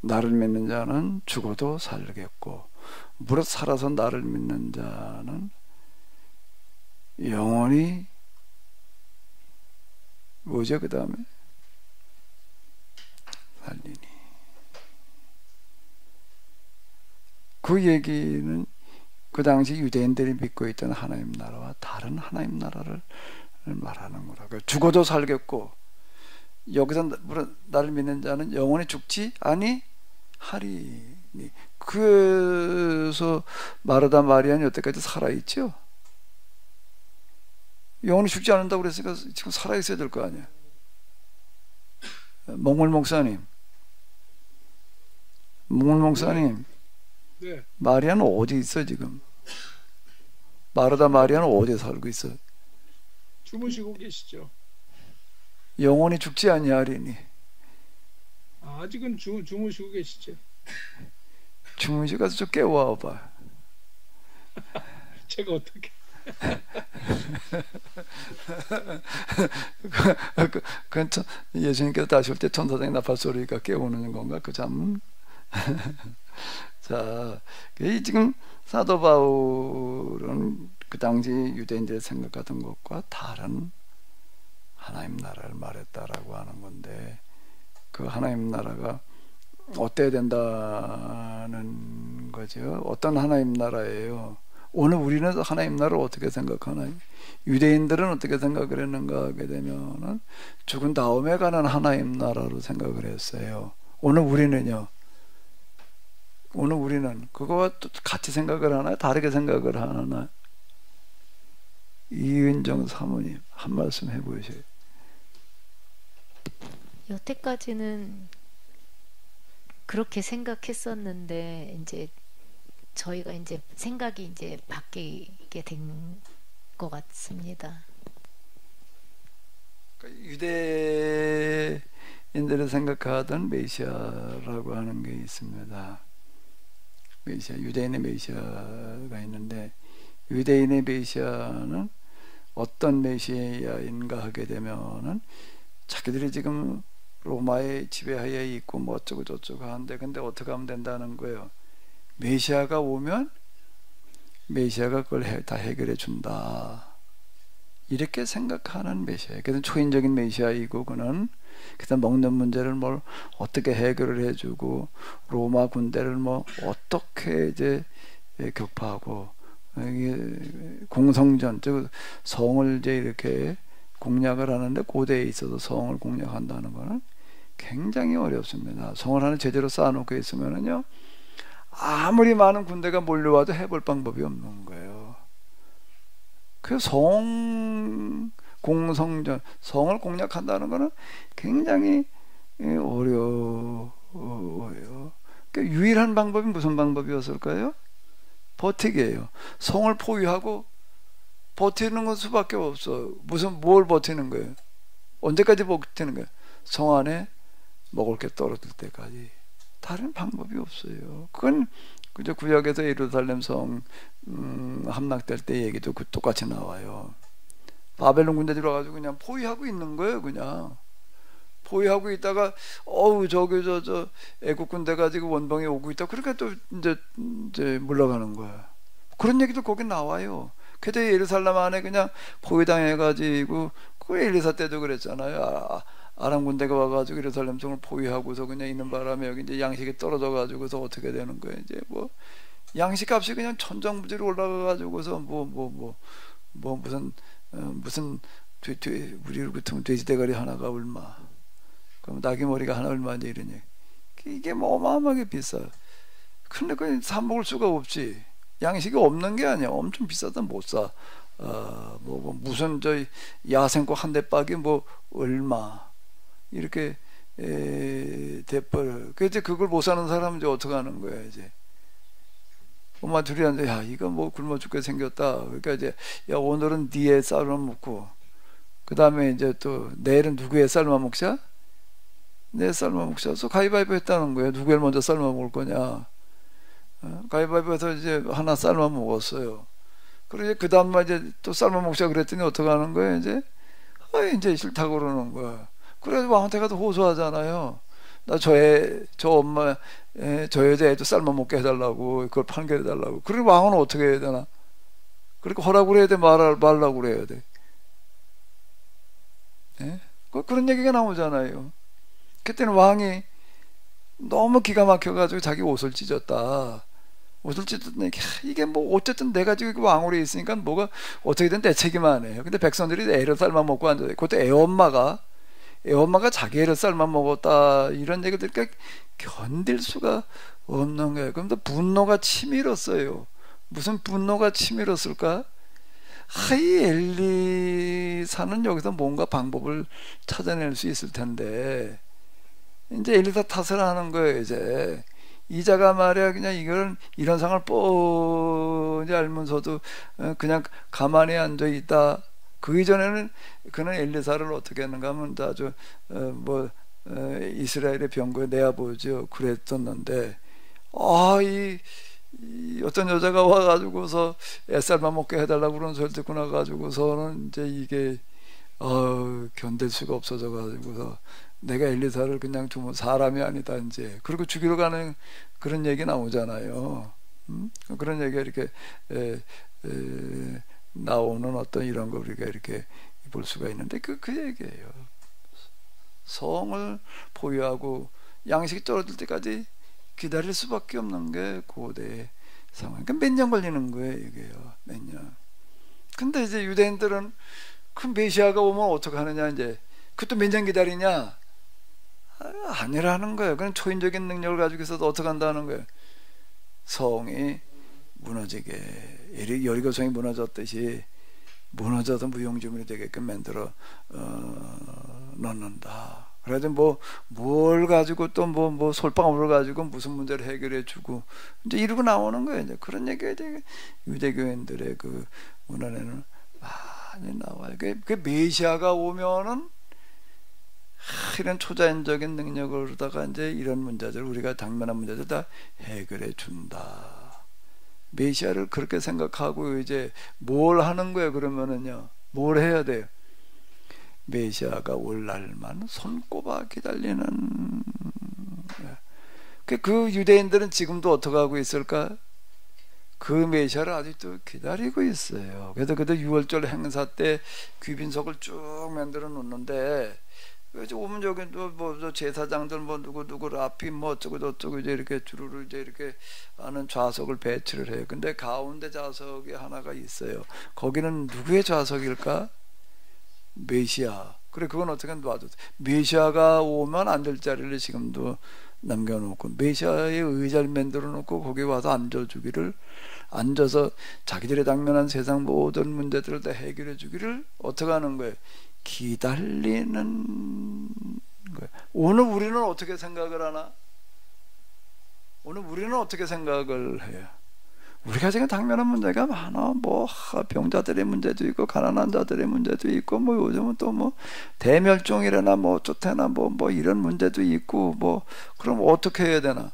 나를 믿는 자는 죽어도 살겠고 무릇 살아서 나를 믿는 자는 영원히 뭐죠? 그 다음에 살리니. 그 얘기는 그 당시 유대인들이 믿고 있던 하나님 나라와 다른 하나님 나라를 말하는 거라고요. 죽어도 살겠고 여기서 나를 믿는 자는 영원히 죽지 아니하리니. 그래서 마르다 마리아는 여태까지 살아있죠. 영원히 죽지 않는다고 그랬으니까 지금 살아있어야 될 거 아니야. 몽골 목사님, 네. 마리아는 어디 있어 지금? 마르다 마리아는 어디에 살고 있어? 주무시고 계시죠. 영원히 죽지 아니하리니. 아직은 주무시고 계시죠. 주무시 가서 좀 깨워봐. 제가 어떻게? 그건 예수님께서 다시 올 때 천사장의 나팔 소리가 깨우는 건가? 그 잠은? 자, 지금 사도 바울은 그 당시 유대인들이 생각하던 것과 다른 하나님 나라를 말했다라고 하는 건데, 그 하나님 나라가 어때야 된다는 거죠. 어떤 하나님 나라예요? 오늘 우리는 하나님 나라를 어떻게 생각하나요? 유대인들은 어떻게 생각을 했는가 하게 되면은 죽은 다음에 가는 하나님 나라로 생각을 했어요. 오늘 우리는요? 오늘 우리는 그거와 또 같이 생각을 하나요? 다르게 생각을 하나요? 이은정 사모님 한 말씀 해보세요. 여태까지는 그렇게 생각했었는데 이제 저희가 이제 생각이 이제 바뀌게 된 것 같습니다. 유대인들이 생각하던 메시아라고 하는 게 있습니다. 메시아, 유대인의 메시아가 있는데, 유대인의 메시아는 어떤 메시아인가 하게 되면은 자기들이 지금 로마의 지배하에 있고 뭐 어쩌고 저쩌고 하는데, 근데 어떻게 하면 된다는 거예요? 메시아가 오면 메시아가 그걸 다 해결해 준다, 이렇게 생각하는 메시아. 그래서 초인적인 메시아이고, 그는 그다음 먹는 문제를 뭘 어떻게 해결을 해주고 로마 군대를 뭐 어떻게 이제 격파하고 이게 공성전 즉 성을 이제 이렇게 공략을 하는데 고대에 있어서 성을 공략한다는 거는 굉장히 어렵습니다. 성을 하나 제대로 쌓아놓고 있으면은요 아무리 많은 군대가 몰려와도 해볼 방법이 없는 거예요. 그 공성전 성을 공략한다는 거는 굉장히 어려워요. 그러니까 유일한 방법이 무슨 방법이었을까요? 버티기예요. 성을 포위하고 버티는 것 수밖에 없어. 뭘 버티는 거예요? 언제까지 버티는 거예요? 성 안에 먹을 게 떨어질 때까지. 다른 방법이 없어요. 그건 그저 구약에서 예루살렘 성 함락될 때 얘기도 똑같이 나와요. 바벨론 군대 들어가지고 그냥 포위하고 있는 거예요. 그냥 포위하고 있다가 저기 저 애국 군대 가지고 원방에 오고 있다. 그러니까 또 이제 물러가는 거야. 그런 얘기도 거기 나와요. 그때 예루살렘 안에 그냥 포위당해가지고 그 엘리사 때도 그랬잖아요. 아람 군대가 와가지고 예루살렘 성을 포위하고서 그냥 있는 바람에 여기 이제 양식이 떨어져가지고서 어떻게 되는 거예요? 이제 뭐 양식 값이 그냥 천정부지로 올라가가지고서 무슨 우리 같으면 돼지 대가리 하나가 얼마, 그럼 낙이 머리가 하나 얼마인지 이러니 이게 뭐 어마어마하게 비싸. 근데 그 사 먹을 수가 없지. 양식이 없는 게 아니야. 엄청 비싸다 못 사. 무슨 저 야생고 한 대 빠기 뭐 얼마 이렇게 대벌. 그래서 그걸 못 사는 사람은 이제 어떻게 하는 거야 이제. 엄마 둘이 앉아 야 이거 뭐 굶어 죽게 생겼다. 그러니까 이제 야 오늘은 니의 쌀만 먹고 그 다음에 이제 또 내일은 누구의 쌀만 먹자? 내 쌀만 먹자. 그래서 가위바위보 했다는 거예요. 누구를 먼저 쌀만 먹을 거냐. 가위바위보해서 이제 하나 쌀만 먹었어요. 그리고 이제 그 다음날 이제 또 쌀만 먹자 그랬더니 어떻게 하는 거예요 이제? 이제 싫다고 그러는 거야. 그래서 왕한테 가서 호소하잖아요. 나 저 엄마 저 여자애도 쌀만 먹게 해달라고 그걸 판결해달라고. 그리고 왕은 어떻게 해야 되나? 그렇게 허락을 해야 돼 말라고 그래야 돼. 그런 얘기가 나오잖아요. 그때는 왕이 너무 기가 막혀가지고 자기 옷을 찢었다. 옷을 찢었더니 이게 뭐 어쨌든 내가 지금 왕으로 있으니까 뭐가 어떻게든 내 책임 안 해요. 근데 백성들이 애를 쌀만 먹고 앉아요. 그것도 애엄마가 자기 애를 쌀만 먹었다 이런 얘기를 들으니까 견딜 수가 없는 거예요. 그럼 또 분노가 치밀었어요. 무슨 분노가 치밀었을까? 이 엘리사는 여기서 뭔가 방법을 찾아낼 수 있을 텐데 이제 엘리사 탓을 하는 거예요. 이제 이자가 말이야 그냥 이런 상황을 뻔히 알면서도 그냥 가만히 앉아 있다. 그 이전에는 그는 엘리사를 어떻게 했는가 하면 아주 이스라엘의 병거에 내어보죠. 그랬었는데 이 어떤 여자가 와가지고서 애쌀만 먹게 해달라고 그런 소리를 듣고 나가지고서는 이제 이게 견딜 수가 없어져 가지고서 내가 엘리사를 그냥 두면 사람이 아니다 이제. 그리고 죽이러 가는 그런 얘기 나오잖아요. 그런 얘기가 이렇게 나오는 어떤 이런 거 우리가 이렇게 볼 수가 있는데 그 얘기예요. 성을 보유하고 양식이 떨어질 때까지 기다릴 수밖에 없는 게 고대 상황. 그러니까 몇 년 걸리는 거예요, 이게요. 몇 년. 근데 이제 유대인들은 그 메시아가 오면 어떻게 하느냐 이제. 그것도 몇 년 기다리냐? 아니라는 거예요. 그냥 초인적인 능력을 가지고 있어도 어떻게 한다는 거예요. 성이 무너지게 여리고 성이 무너졌듯이 무너져서 무용지물이 되게끔 만들어 넣는다. 그래도 뭘 가지고 또 뭐 솔방울을 가지고 무슨 문제를 해결해 주고 이제 이러고 나오는 거예요. 이제 그런 얘기가 이제 유대교인들의 그 문헌에는 많이 나와요. 그 메시아가 오면은 이런 초자연적인 능력으로다가 이제 이런 문제들 우리가 당면한 문제들 다 해결해 준다. 메시아를 그렇게 생각하고 이제 뭘 하는 거예요? 그러면은요, 뭘 해야 돼요? 메시아가 올 날만 손꼽아 기다리는. 그 유대인들은 지금도 어떻게 하고 있을까? 그 메시아를 아직도 기다리고 있어요. 그래서 6월절 행사 때 귀빈석을 쭉 만들어 놓는데 그래서 오면 저기 뭐 제사장들 뭐 누구 라피 뭐 어쩌고 저쩌고 이제 이렇게 주루를 이제 이렇게 하는 좌석을 배치를 해요. 근데 가운데 좌석이 하나가 있어요. 거기는 누구의 좌석일까? 메시아. 그래, 그건 어떻게 놔둬. 메시아가 오면 앉을 자리를 지금도 남겨놓고 메시아의 의자를 만들어 놓고 거기 와서 앉아주기를, 앉아서 자기들의 당면한 세상 모든 문제들을 다 해결해 주기를 어떻게 하는 거예요? 기다리는 거예요. 오늘 우리는 어떻게 생각을 하나? 오늘 우리는 어떻게 생각을 해요? 우리가 지금 당면한 문제가 많아. 뭐 병자들의 문제도 있고 가난한 자들의 문제도 있고 뭐 요즘은 또 뭐 대멸종이래나 뭐 어쩌태나 뭐 이런 문제도 있고 뭐 그럼 어떻게 해야 되나?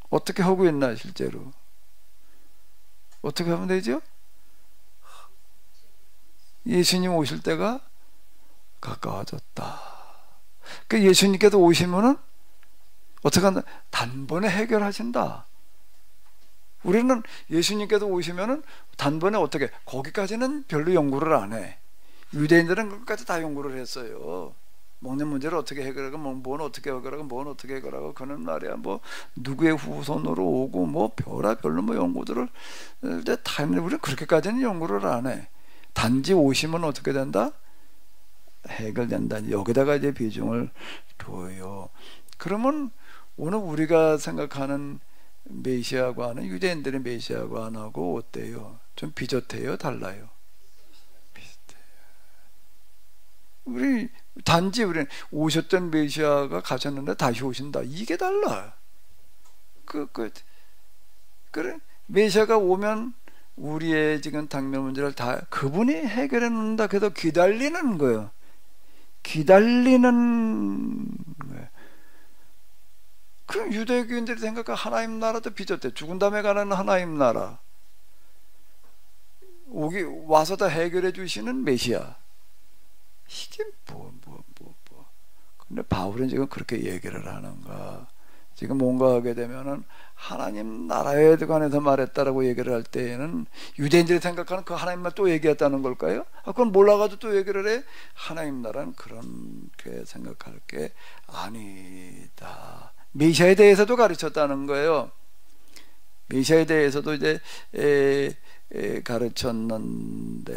어떻게 하고 있나 실제로? 어떻게 하면 되죠? 예수님 오실 때가 가까워졌다. 그 예수님께서 오시면은 어떻게 한다? 단번에 해결하신다. 우리는 예수님께서 오시면은 단번에 어떻게, 거기까지는 별로 연구를 안 해. 유대인들은 그것까지 다 연구를 했어요. 먹는 문제를 어떻게 해결하고 뭐는 어떻게 해결하고 뭐는 어떻게 해결하고 그는 말이야 뭐 누구의 후손으로 오고 뭐 별로 뭐 연구들을 다 했는데 우리는 그렇게까지는 연구를 안 해. 단지 오시면 어떻게 된다? 해결된다. 여기다가 이제 비중을 둬요. 그러면 오늘 우리가 생각하는 메시아관은 유대인들의 메시아관하고 어때요? 좀 비슷해요? 달라요? 비슷해요. 우리 단지 우리는 오셨던 메시아가 가셨는데 다시 오신다. 이게 달라. 그래 메시아가 오면 우리의 지금 당면 문제를 다 그분이 해결해 놓는다. 그래서 기다리는 거예요. 기다리는 거예요. 그럼 유대교인들이 생각한 하나님 나라도 비슷해. 죽은 다음에 가는 하나님 나라. 와서 다 해결해 주시는 메시아. 이게 뭐. 근데 바울은 지금 그렇게 얘기를 하는가. 지금 뭔가 하게 되면은 하나님 나라에 관해서 말했다라고 얘기를 할 때에는 유대인들이 생각하는 그 하나님 나라 또 얘기했다는 걸까요? 그건 몰라가지고 또 얘기를 해. 하나님 나라는 그렇게 생각할 게 아니다. 메시아에 대해서도 가르쳤다는 거예요. 메시아에 대해서도 이제 가르쳤는데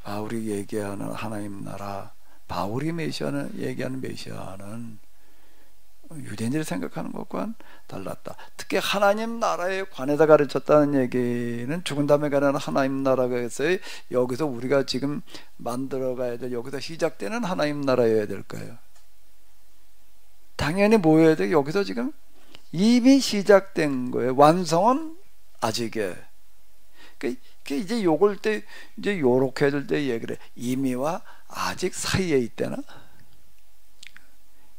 바울이 얘기하는 하나님 나라, 바울이 얘기하는 메시아는 유대인들이 생각하는 것과는 달랐다. 특히 하나님 나라에 관해서 가르쳤다는 얘기는 죽은 다음에 가는 하나님 나라가 있어요. 여기서 우리가 지금 만들어가야 될, 여기서 시작되는 하나님 나라여야 될까요? 당연히 뭐여야 돼? 여기서 지금 이미 시작된 거예요. 완성은 아직이에요. 이제 요걸 때 이제 요렇게 해줄 때 얘기를 해. 이미와 아직 사이에 있대나?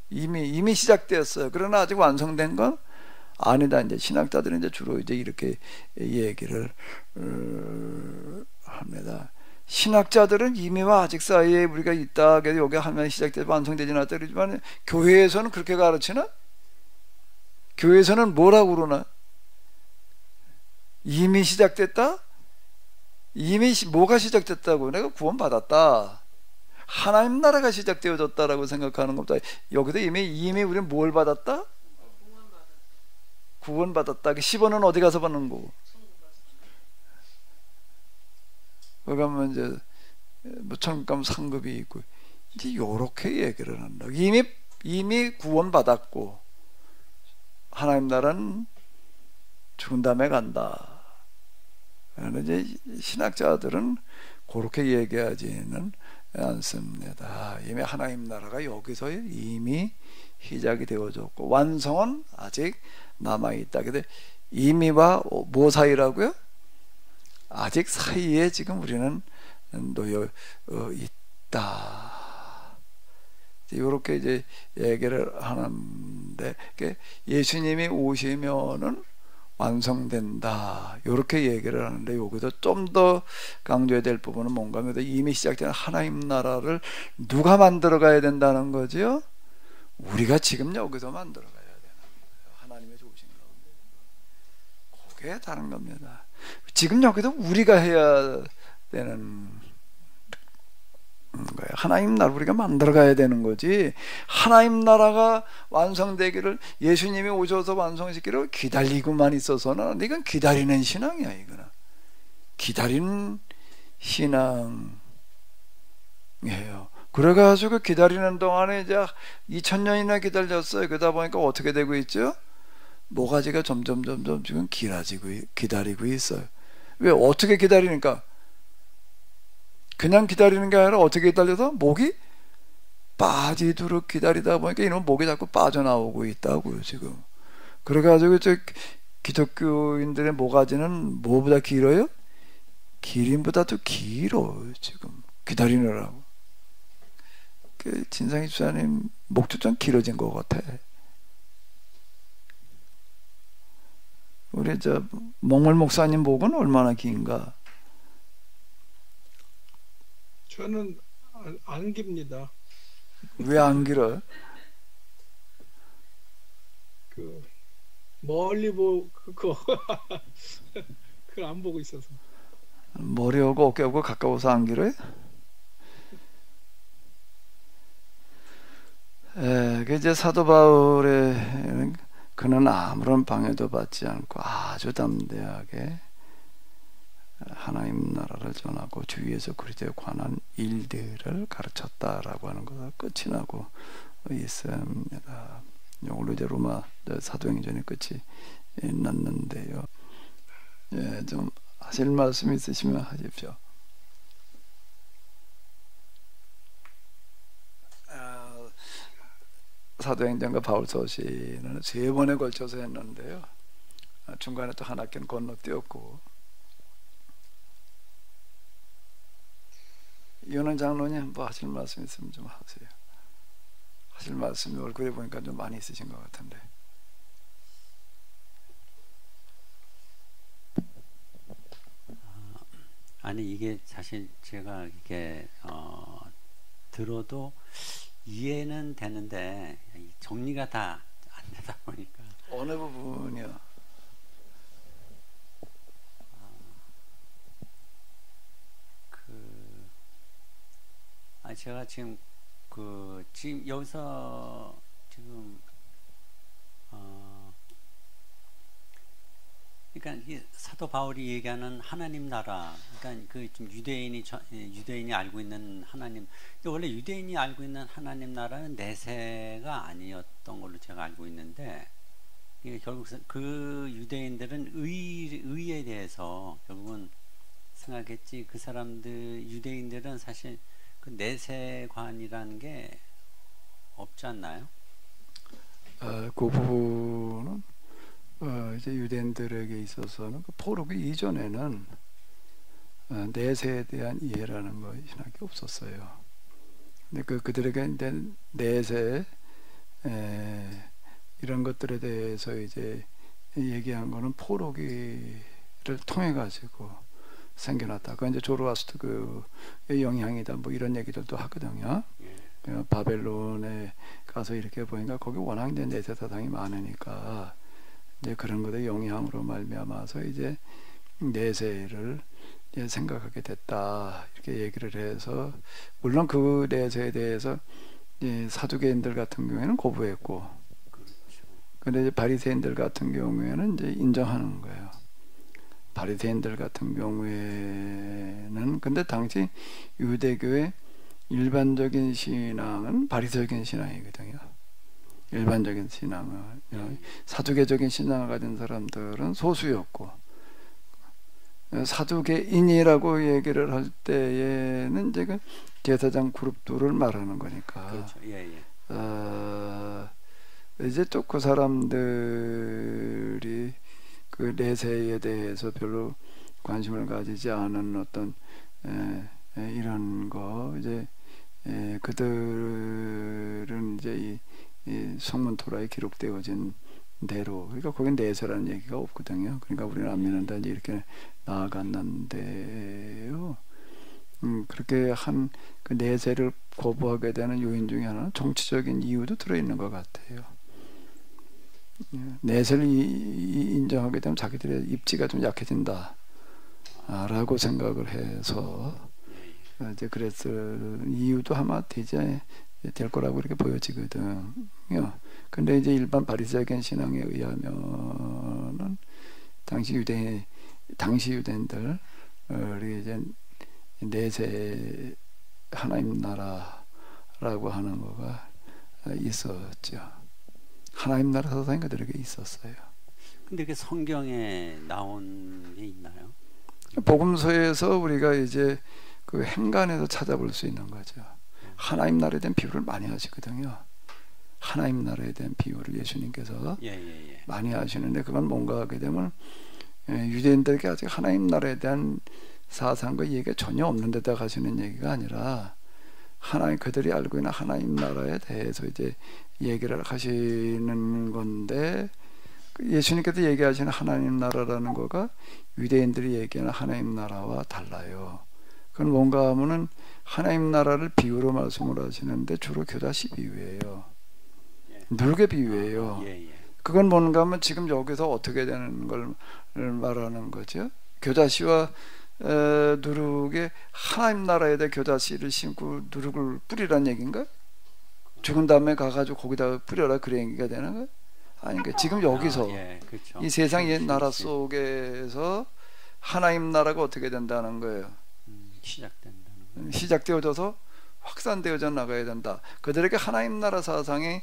이미 시작되었어요. 그러나 아직 완성된 건 아니다. 이제 신학자들은 이제 주로 이제 이렇게 얘기를 합니다. 신학자들은 이미와 아직 사이에 우리가 있다. 그래서 여기 하면 시작돼서 완성되진 않았다. 그러지만 교회에서는 그렇게 가르치나? 교회에서는 뭐라고 그러나? 이미 시작됐다? 이미 뭐가 시작됐다고? 내가 구원받았다. 하나님 나라가 시작되어졌다라고 생각하는 것보다 여기서 이미 우리는 뭘 받았다? 구원받았다. 10원은 어디 가서 받는 거고? 거기 가면 이제 뭐 천국 가면 상급이 있고 이제 요렇게 얘기를 한다. 이미 구원받았고 하나님 나라는 죽은 다음에 간다. 이제 신학자들은 그렇게 얘기하지는 않습니다. 이미 하나님 나라가 여기서 이미 시작이 되어졌고 완성은 아직 남아있다. 근데 이미와 뭐 사이라고요? 아직 사이에 지금 우리는 놓여 있다. 이렇게 이제 얘기를 하는데 예수님이 오시면은 완성된다. 이렇게 얘기를 하는데 여기서 좀 더 강조해야 될 부분은 뭔가 하면 이미 시작된 하나님 나라를 누가 만들어 가야 된다는 거죠? 우리가 지금 여기서 만들어 가야 되는 거예요. 하나님의 좋으신 가운데. 그게 다른 겁니다. 지금 여기서 우리가 해야 되는 거예요. 하나님 나라 우리가 만들어가야 되는 거지. 하나님 나라가 완성되기를 예수님이 오셔서 완성시키기를 기다리고만 있어서는 이건 기다리는 신앙이야. 이거는 기다리는 신앙이에요. 그래가지고 기다리는 동안에 이제 2000년이나 기다렸어요. 그러다 보니까 어떻게 되고 있죠? 모가지가 점점 지금 기다리고 있어요. 왜? 어떻게 기다리니까? 그냥 기다리는 게 아니라 어떻게 기다려서? 목이 빠지도록 기다리다 보니까 이놈 목이 자꾸 빠져나오고 있다고요, 지금. 그래가지고 저 기독교인들의 모가지는 뭐보다 길어요? 기린보다도 길어요, 지금. 기다리느라고. 진상희 집사님 목도 좀 길어진 것 같아. 우리 저 몽물 목사님 목은 얼마나 긴가? 저는 안 깁니다. 왜 안 길어? 그 멀리 그거 그걸 안 보고 있어서. 머리하고 어깨하고 가까워서 안 길어요? 그 이제 사도 바울의 그는 아무런 방해도 받지 않고 아주 담대하게 하나님 나라를 전하고 주위에서 그리스도에 관한 일들을 가르쳤다라고 하는 것을 끝이 나고 있습니다. 오늘 이제 로마 사도행전의 끝이 났는데요. 좀 하실 말씀 있으시면 하십시오. 사도행전과 바울서신은 3번에 걸쳐서 했는데요. 중간에 또 한 학기는 건너뛰었고. 이현원 장로님 뭐 하실 말씀 있으면 좀 하세요. 하실 말씀이 얼굴에 보니까 좀 많이 있으신 것 같은데. 아니 이게 사실 제가 이렇게 들어도 이해는 되는데 정리가 다 안 되다 보니까. 어느 부분이요? 제가 지금 지금 여기서 지금 그러니까 이 사도 바울이 얘기하는 하나님 나라, 그러니까 그 좀 유대인이 알고 있는 하나님. 원래 유대인이 알고 있는 하나님 나라는 내세가 아니었던 걸로 제가 알고 있는데, 결국 그 유대인들은 의에 대해서 결국은 생각했지. 그 사람들 유대인들은 사실 그 내세관이라는 게 없지 않나요? 그 부분은 이제 유대인들에게 있어서는 그 포로기 이전에는 내세에 대한 이해라는 것이 신학이 없었어요. 근데 그들에게 이제 내세 이런 것들에 대해서 이제 얘기한 거는 포로기를 통해 가지고 생겨났다. 그건 이제 조로아스터 그 영향이다. 뭐 이런 얘기들도 하거든요. 바벨론에 가서 이렇게 보니까 거기 워낙 이제 내세 사상이 많으니까 이제 그런 것의 영향으로 말미암아서 이제 내세를 이제 생각하게 됐다. 이렇게 얘기를 해서 물론 그 내세에 대해서 이제 사두개인들 같은 경우에는 거부했고, 근데 이제 바리새인들 같은 경우에는 이제 인정하는 거예요. 바리새인들 같은 경우에는 근데 당시 유대교의 일반적인 신앙은 바리새적인 신앙이거든요. 일반적인 신앙은 사두개적인 신앙을 가진 사람들은 소수였고, 사두개인이라고 얘기를 할 때에는 이제 그 제사장 그룹들을 말하는 거니까. 그렇죠. 이제 또 그 사람들이 그 내세에 대해서 별로 관심을 가지지 않은 어떤 이런 거 이제 그들은 이제 이 성문 토라에 기록되어진 대로, 그러니까 거긴 내세라는 얘기가 없거든요. 그러니까 우리는 안 믿는다 이제 이렇게 나아갔는데요. 그렇게 한 그 내세를 거부하게 되는 요인 중에 하나는 정치적인 이유도 들어있는 것 같아요. 내세를 인정하게 되면 자기들의 입지가 좀 약해진다 라고 생각을 해서 이제 그랬을 이유도 아마 될 거라고 이렇게 보여지거든요. 근데 이제 일반 바리새인 신앙에 의하면은 당시 유대인들 우리 이제 내세 하나님 나라라고 하는 거가 있었죠. 하나님 나라 사상이 그들에게 있었어요. 근데 그 성경에 나온 게 있나요? 복음서에서 우리가 이제 그 행간에서 찾아볼 수 있는 거죠. 하나님 나라에 대한 비유를 많이 하시거든요. 하나님 나라에 대한 비유를 예수님께서 많이 하시는데 그건 뭔가 하게 되면 유대인들에게 아직 하나님 나라에 대한 사상과 얘기가 전혀 없는 데다 가시는 얘기가 아니라 그들이 알고 있는 하나님 나라에 대해서 이제 얘기를 하시는 건데 예수님께서 얘기하시는 하나님 나라라는 거가 유대인들이 얘기하는 하나님 나라와 달라요. 그건 뭔가 하면은 하나님 나라를 비유로 말씀을 하시는데 주로 교다시 비유예요. 누룩의 비유예요. 그건 뭔가 하면 지금 여기서 어떻게 되는 걸 말하는 거죠. 교다시와 누룩에 하나님 나라에 대해 교다시를 심고 누룩을 뿌리란 얘기인가? 죽은 다음에 가가지고 거기다 뿌려라 그런 얘기가 되는 거야? 아니니까 지금 여기서 그렇죠. 이 세상의 나라 속에서 하나님 나라가 어떻게 된다는 거예요? 시작되어져서 확산되어져 나가야 된다. 그들에게 하나님 나라 사상이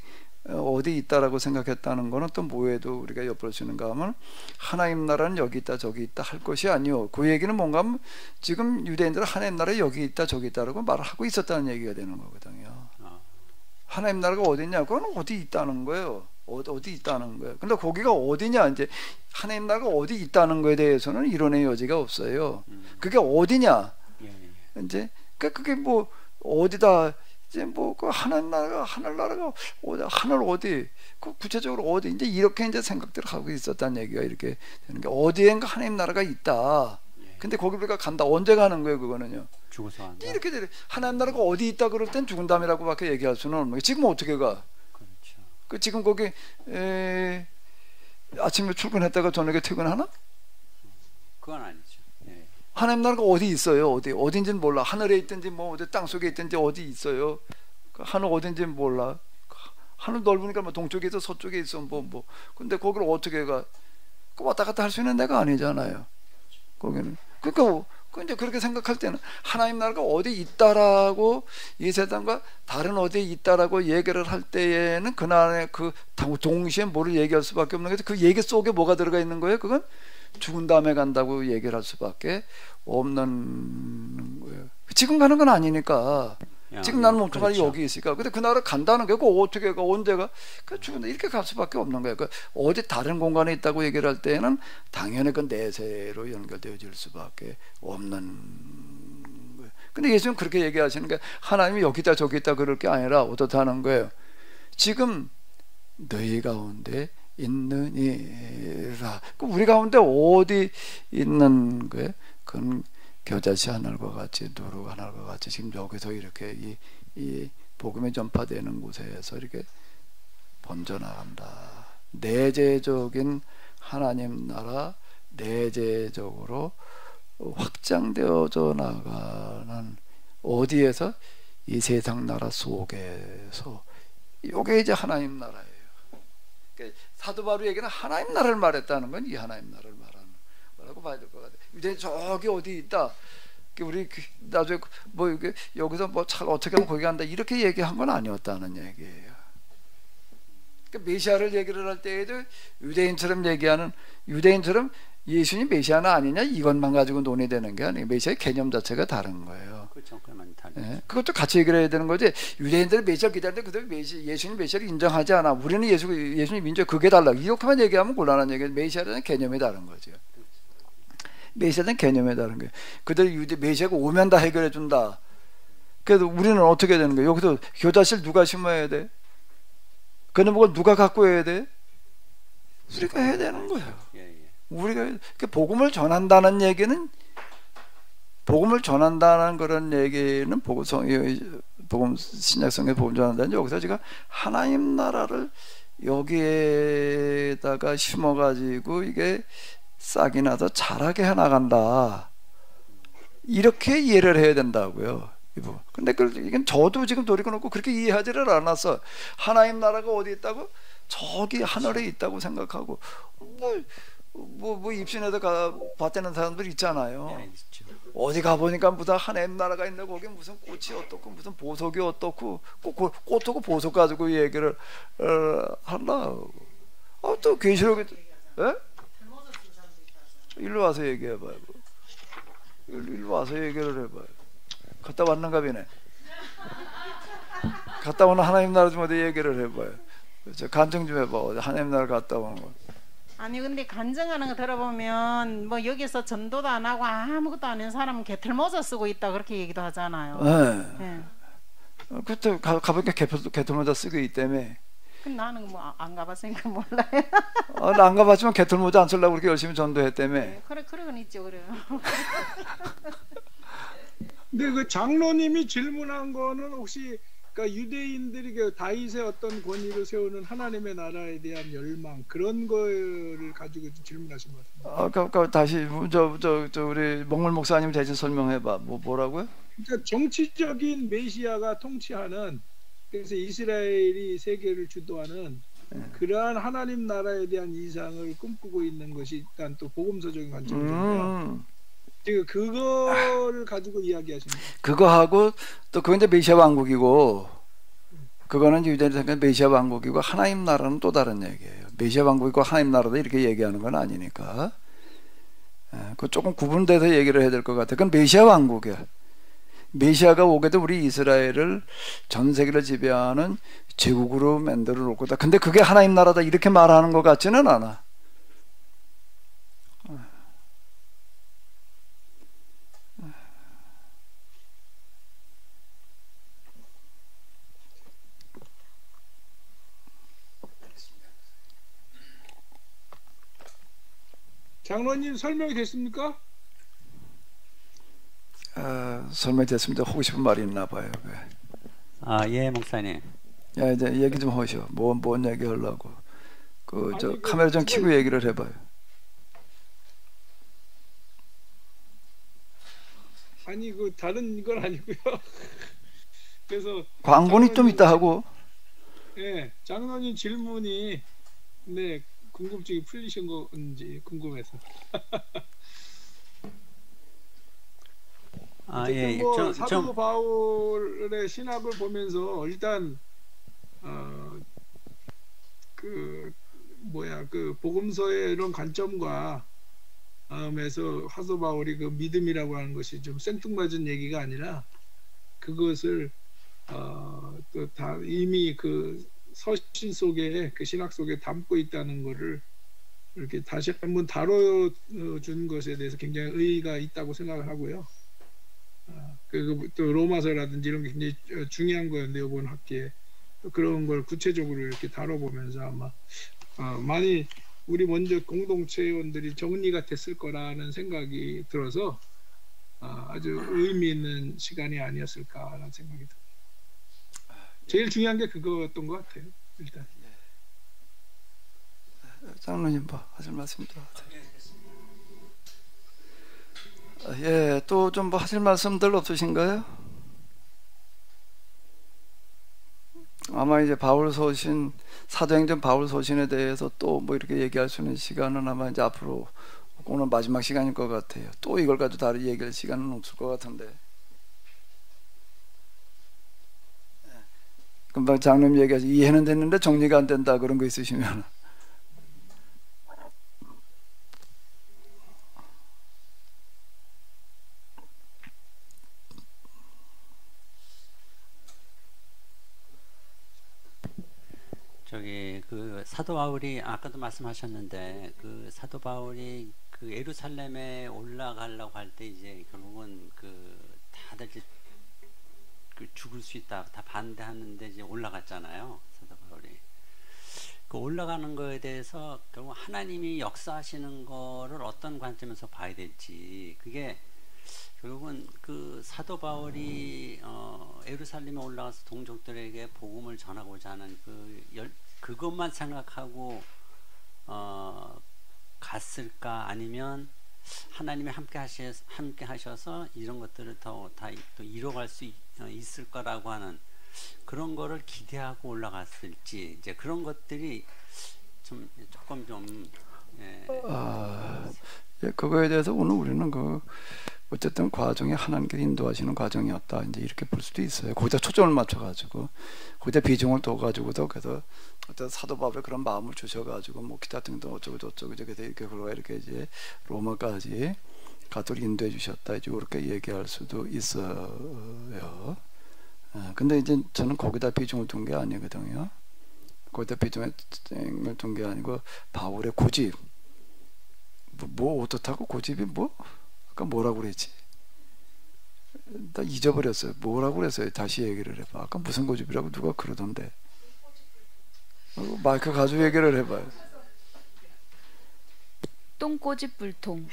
어디 있다라고 생각했다는 거는 또 뭐에도 우리가 엿볼 수 있는가 하면 하나님 나라는 여기 있다 저기 있다 할 것이 아니요. 그 얘기는 뭔가 하면 지금 유대인들은 하나님 나라 여기 있다 저기 있다라고 말을 하고 있었다는 얘기가 되는 거거든요. 하나님 나라가 어디냐? 그건 어디 있다는 거예요. 어디 있다는 거예요. 근데 거기가 어디냐? 이제 하나님 나라가 어디 있다는 거에 대해서는 이론의 여지가 없어요. 그게 어디냐? 이제 그게 뭐 어디다 이제 뭐 그 하늘나라가 하늘 어디 그 구체적으로 어디 이제 이렇게 이제 생각들을 하고 있었다는 얘기가 이렇게 되는 게 어디엔가 하나님 나라가 있다. 근데 거기 우리가 간다. 언제 가는 거예요? 그거는요. 죽어서 간다. 이렇게 돼. 하나님 나라가 어디 있다 그럴 땐 죽은 다음이라고밖에 얘기할 수는 없는 거예요. 지금 어떻게 가? 그렇죠. 그 지금 거기 아침에 출근했다가 저녁에 퇴근하나? 그건 아니죠. 하나님 나라가 어디 있어요? 어딘지는 몰라. 하늘에 있든지 뭐 어디 땅 속에 있든지 어디 있어요? 하늘 어딘지는 몰라. 하늘 넓으니까 뭐 동쪽에 있어 서쪽에 있어 뭐. 근데 거기를 어떻게 가? 그 왔다 갔다 할 수 있는 데가 아니잖아요. 거기는. 그러니까 이제 그렇게 생각할 때는 하나님 나라가 어디 있다라고 이 세상과 다른 어디에 있다라고 얘기를 할 때에는 그날에 그 동시에 뭐를 얘기할 수밖에 없는 거죠. 그 얘기 속에 뭐가 들어가 있는 거예요? 그건 죽은 다음에 간다고 얘기를 할 수밖에 없는 거예요. 지금 가는 건 아니니까. 지금 나는 몸뚱아리 그렇죠. 여기 있으니까. 근데 그 나라 간다는 게 그거 어떻게 가? 언제 가? 그 죽은다 이렇게 갈 수밖에 없는 거예요. 그 어디 다른 공간에 있다고 얘기를 할 때는 당연히 그 내세로 연결되어질 수밖에 없는 거예요. 근데 예수님은 그렇게 얘기하시는 게 하나님이 여기 있다 저기 있다 그럴 게 아니라 어떻다는 거예요. 지금 너희 가운데 있느니라. 우리 가운데 어디 있는 거예요? 그건 겨자씨 하늘과 같이 누룩 하늘과 같이 지금 여기서 이렇게 이 복음이 전파되는 곳에서 이렇게 번져나간다. 내재적인 하나님 나라 내재적으로 확장되어져 나가는 어디에서 이 세상 나라 속에서 이게 이제 하나님 나라예요. 사도 바울이 얘기는 하나님 나라를 말했다는 건 이 하나님 나라를 말하는 거라고 봐야 될 것 같아요. 유대 저기 어디 있다. 우리 나중에 뭐 이게 여기서 뭐 잘 어떻게 하면 거기 간다 이렇게 얘기한 건 아니었다는 얘기예요. 그러니까 메시아를 얘기를 할 때에도 유대인처럼 예수님 메시아나 아니냐 이것만 가지고 논의되는 게 아니에요. 메시아의 개념 자체가 다른 거예요. 그렇죠. 네? 그것도 같이 얘기를 해야 되는 거지. 유대인들은 메시아 기다리는데 그들 예수님 메시아를 인정하지 않아. 우리는 예수님 민족 그게 달라. 이렇게만 얘기하면 곤란한 얘기예요. 메시아라는 개념이 다른 거죠. 메시아는 개념이 다른 거예요. 그들 메시아가 오면 다 해결해 준다. 그래도 우리는 어떻게 되는 거예요? 여기서 교자실 누가 심어야 돼? 그 놈을 누가 갖고 해야 돼? 우리가 해야 되는 거예요. 우리가 복음을 전한다는 얘기는 그런 얘기는 복음 신약성에 복음 전한다는 여기서 제가 하나님 나라를 여기에다가 심어가지고 이게 싹이 나서 자라게 해나간다. 이렇게 이해를 해야 된다고요. 근데 이건 저도 지금 돌이켜놓고 그렇게 이해하지를 않았어. 하나님 나라가 어디 있다고? 저기 하늘에 있다고 생각하고 뭐 입신에도 봤다는 사람들 있잖아요. 네, 어디 가보니까 무슨 하나님 나라가 있는데 거기 무슨 꽃이 어떻고 무슨 보석이 어떻고 꽃하고 보석 가지고 얘기를 한다. 또 계시록에 일로 와서 얘기해봐요. 일로 와서 얘기를 해봐요. 갔다 왔는가 보네. 갔다 오는 하나님 나라 좀 어디 얘기를 해봐요. 저 간증 좀 해봐. 하나님 나라 갔다 오는 거. 아니 근데 간증하는 거 들어보면 뭐 여기서 전도도 안 하고 아무것도 안 하는 사람은 개털모자 쓰고 있다 그렇게 얘기도 하잖아요. 네. 네. 그때 가보니까 개털모자 쓰고 있기 때문에. 나는 뭐 안 가봤으니까 몰라요. 나 안 가봤지만 개털모자 안 쓰려고 그렇게 열심히 전도했다며. 네, 그러건 있죠, 그래. 근데 그 장로님이 질문한 거는 혹시 그러니까 유대인들이 그 다윗의 어떤 권위를 세우는 하나님의 나라에 대한 열망 그런 거를 가지고 질문하신 것 같습니다. 아까 다시 저 우리 몽물 목사님 대신 설명해봐. 뭐라고요? 그러니까 정치적인 메시아가 통치하는 그래서 이스라엘이 세계를 주도하는 그러한 하나님 나라에 대한 이상을 꿈꾸고 있는 것이 일단 또 복음서적인 관점이잖아요. 지금 그거를 가지고 이야기하시는 거예요. 그거하고 또 그건 이제 메시아 왕국이고 그거는 유대인들 생각하는 메시아 왕국이고 하나님 나라는 또 다른 얘기예요. 메시아 왕국이고 하나님 나라도 이렇게 얘기하는 건 아니니까 그 조금 구분돼서 얘기를 해야 될 것 같아요. 그건 메시아 왕국이야. 메시아가 오게 돼 우리 이스라엘을 전 세계를 지배하는 제국으로 만들어 놓을 거다. 근데 그게 하나님 나라다 이렇게 말하는 것 같지는 않아. 장로님 설명이 됐습니까? 설명이 됐습니다. 하고 싶은 말이 있나 봐요. 예, 목사님. 야, 이제 얘기 좀 하셔. 뭔 얘기 하려고. 아니, 카메라 좀 켜고 얘기를 해봐요. 아니 그 다른 건 아니고요. 그래서 광고는 좀 이따 하고. 네, 장로님 질문이 네 궁금증이 풀리신 건지 궁금해서. 예, 뭐 사도 바울의 신학을 보면서 일단 그 복음서의 이런 관점과 에서 사도 바울이 그 믿음이라고 하는 것이 좀 생뚱맞은 얘기가 아니라 그것을 또 다 이미 그 서신 속에 그 신학 속에 담고 있다는 것을 이렇게 다시 한번 다뤄준 것에 대해서 굉장히 의의가 있다고 생각을 하고요. 그리고 또 로마서라든지 이런 게 굉장히 중요한 거였는데 이번 학기에 또 그런 걸 구체적으로 이렇게 다뤄보면서 아마 많이 우리 먼저 공동체원들이 정리가 됐을 거라는 생각이 들어서 아주 의미 있는 시간이 아니었을까라는 생각이 듭니다. 제일 중요한 게 그거였던 것 같아요. 일단. 장로님 하실 말씀도 예, 또 좀 하실 말씀들 없으신가요? 아마 이제 바울 서신 사도행전 바울 서신에 대해서 또 뭐 이렇게 얘기할 수 있는 시간은 아마 이제 앞으로 오늘 마지막 시간일 것 같아요. 또 이걸 가지고 다른 얘기할 시간은 없을 것 같은데. 금방 장로님 얘기하시 이해는 됐는데 정리가 안 된다 그런 거 있으시면. 그 사도 바울이 아까도 말씀하셨는데 그 사도 바울이 그 예루살렘에 올라가려고 할 때 이제 결국은 그 다들 이제 그 죽을 수 있다 다 반대하는데 이제 올라갔잖아요. 사도 바울이 그 올라가는 거에 대해서 결국 하나님이 역사하시는 거를 어떤 관점에서 봐야 될지 그게 결국은 그 사도 바울이 예루살렘에 올라가서 동족들에게 복음을 전하고자 하는 그것만 생각하고 갔을까 아니면 하나님이 함께 하셔서 이런 것들을 더 또 이뤄갈 수 있을 거라고 하는 그런 거를 기대하고 올라갔을지 이제 그런 것들이 조금 그거에 대해서 오늘 우리는 어쨌든 과정이 하나님께서 인도하시는 과정이었다 이제 이렇게 볼 수도 있어요. 거기다 초점을 맞춰가지고 거기다 비중을 둬가지고도 그래서 어떤 사도 바울의 그런 마음을 주셔가지고 뭐 기타 등등 어쩌고 저쩌고 이렇게 이제 로마까지 가도록 인도해 주셨다 이제 이렇게 얘기할 수도 있어요. 근데 이제 저는 거기다 비중을 둔 게 아니거든요. 거기다 비중을 둔 게 아니고 바울의 고집 뭐 어떻다고 고집이 뭐 아까 뭐라고 그랬지? 나 잊어버렸어요. 뭐라고 그랬어요? 다시 얘기를 해봐. 아까 무슨 고집이라고 누가 그러던데. 마이크 가지고 얘기를 해봐요. 똥꼬집 불통.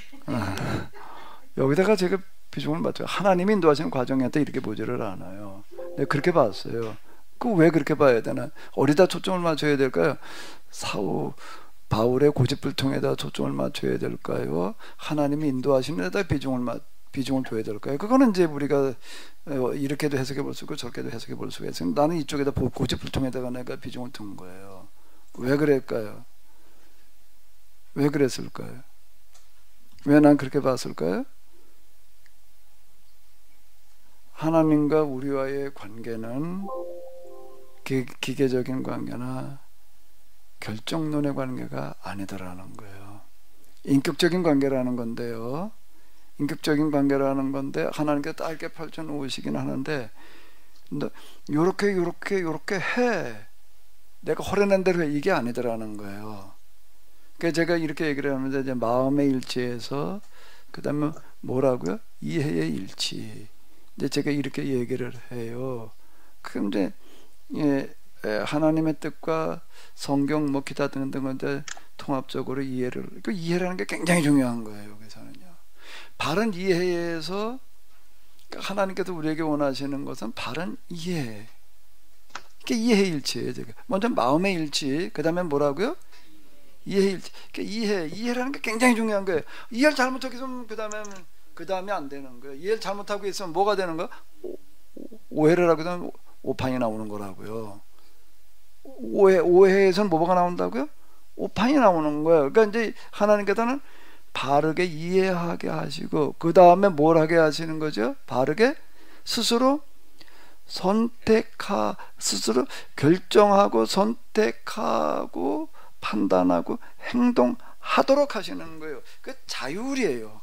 여기다가 제가 비중을 맞춰요. 하나님이 인도하시는 과정이었다 이렇게 보지를 않아요. 내가 그렇게 봤어요. 왜 그렇게 봐야 되나? 어디다 초점을 맞춰야 될까요? 바울의 고집불통에다 초점을 맞춰야 될까요? 하나님이 인도하시는 데다 비중을 둬야 될까요? 그거는 이제 우리가 이렇게도 해석해 볼 수 있고 저렇게도 해석해 볼 수가 있어요. 나는 이쪽에다 고집불통에다가 내가 비중을 둔 거예요. 왜 그럴까요? 왜 그랬을까요? 왜 난 그렇게 봤을까요? 하나님과 우리와의 관계는 기계적인 관계나 결정론의 관계가 아니더라는 거예요. 인격적인 관계라는 건데요. 인격적인 관계라는 건데 하나님께서 짧게 펼쳐놓으시긴 하는데 요렇게 해. 내가 허려낸 대로 해. 이게 아니더라는 거예요. 그러니까 제가 이렇게 얘기를 하는데 이제 마음의 일치에서 그 다음에 뭐라고요? 이해의 일치. 이제 제가 이렇게 얘기를 해요. 그럼 이제 하나님의 뜻과 성경 뭐 기타 등등을 이제 통합적으로 이해라는 게 굉장히 중요한 거예요. 여기서는요. 바른 이해에서 하나님께서 우리에게 원하시는 것은 바른 이해. 이게 이해의 일치예요. 제가 먼저 마음의 일치, 그 다음에 뭐라고요? 이해의 일치. 이해라는 게 굉장히 중요한 거예요. 이해를 잘못하게 있으면 그 다음에 안 되는 거예요. 이해를 잘못하고 있으면 뭐가 되는 거야? 오해를 하게 되면 오판이 나오는 거라고요. 오해에서는 뭐가 나온다고요? 오판이 나오는 거예요. 그러니까 이제 하나님께서는 바르게 이해하게 하시고 그 다음에 뭘 하게 하시는 거죠? 바르게 스스로 스스로 결정하고 선택하고 판단하고 행동하도록 하시는 거예요. 그 자율이에요.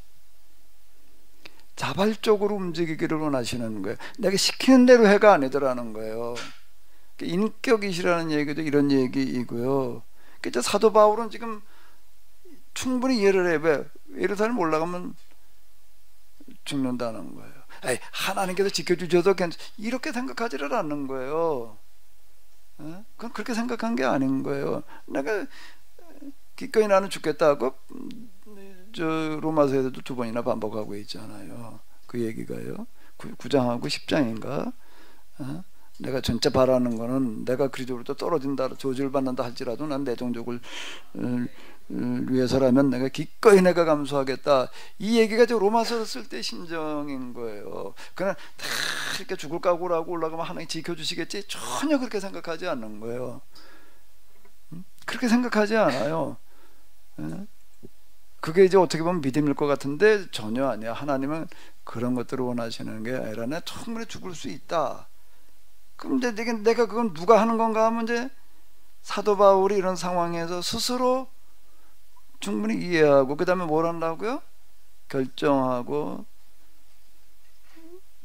자발적으로 움직이기를 원하시는 거예요. 내가 시키는 대로 해가 아니더라는 거예요. 인격이시라는 얘기도 이런 얘기이고요. 그러니까 사도 바울은 지금 충분히 이해를 해봐요. 예루살렘 올라가면 죽는다는 거예요. 하나님께서 지켜주셔도 이렇게 생각하지를 않는 거예요. 그건 그렇게 생각한 게 아닌 거예요. 내가 기꺼이 나는 죽겠다고 로마서에서도 2번이나 반복하고 있잖아요. 그 얘기가요. 9장하고 10장인가? 내가 진짜 바라는 거는 내가 그리스도로부터 떨어진다, 저주를 받는다 할지라도 난 내 종족을 위해서라면 내가 기꺼이 내가 감수하겠다. 이 얘기가 저 로마서를 쓸 때 심정인 거예요. 그냥 다 이렇게 죽을 각오라고 올라가면 하나님 지켜주시겠지? 전혀 그렇게 생각하지 않는 거예요. 그렇게 생각하지 않아요. 그게 이제 어떻게 보면 믿음일 것 같은데 전혀 아니야. 하나님은 그런 것들을 원하시는 게 아니라 내가 충분히 죽을 수 있다. 그럼 이제 내가 그건 누가 하는 건가 하면 이제 사도 바울이 이런 상황에서 스스로 충분히 이해하고 그 다음에 뭘 한다고요? 결정하고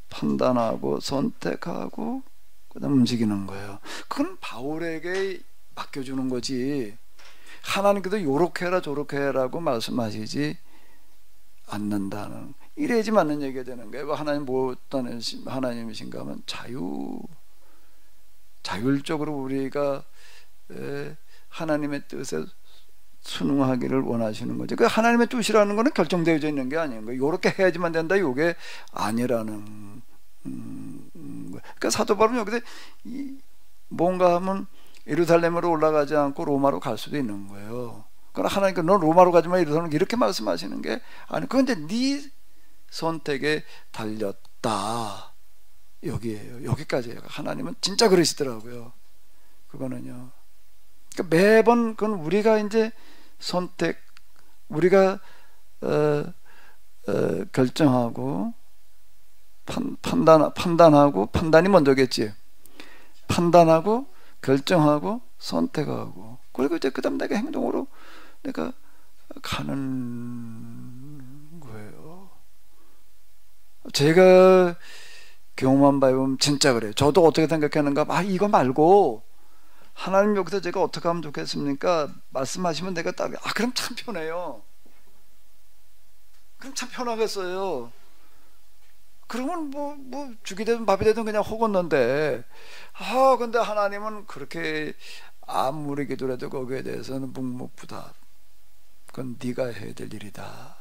판단하고 선택하고 그 다음에 움직이는 거예요. 그건 바울에게 맡겨주는 거지 하나님께서 요렇게 해라 저렇게 해라고 말씀하시지 않는다는, 이래야지 맞는 얘기가 되는 거예요. 하나님 어떤 하나님이신가 하면 자율적으로 우리가 하나님의 뜻에 순응하기를 원하시는 거죠. 그 하나님의 뜻이라는 거는 결정되어져 있는 게 아닌 거예요. 요렇게 해야지만 된다, 요게 아니라는 거예요. 그러니까 사도 바울은 여기서 뭔가 하면 예루살렘으로 올라가지 않고 로마로 갈 수도 있는 거예요. 그러나 하나님께 넌 로마로 가지 마 이렇게 말씀하시는 게 아니, 그건 이제 네 선택에 달렸다. 여기에요. 여기까지예요. 하나님은 진짜 그러시더라고요. 그거는요. 그러니까 매번 그건 우리가 이제 선택, 우리가 결정하고 판단하고, 판단이 먼저겠지. 판단하고 결정하고 선택하고, 그리고 이제 그다음 내가 행동으로 내가 가는 거예요. 제가 경험한 바에 보면 진짜 그래요. 저도 어떻게 생각하는가, 이거 말고 하나님 여기서 제가 어떻게 하면 좋겠습니까? 말씀하시면 내가 딱, 그럼 참 편해요. 그럼 참 편하겠어요. 그러면 뭐 죽이 되든 밥이 되든 그냥 허건는데, 근데 하나님은 그렇게 아무리 기도를 해도 거기에 대해서는 묵묵부답. 그건 네가 해야 될 일이다.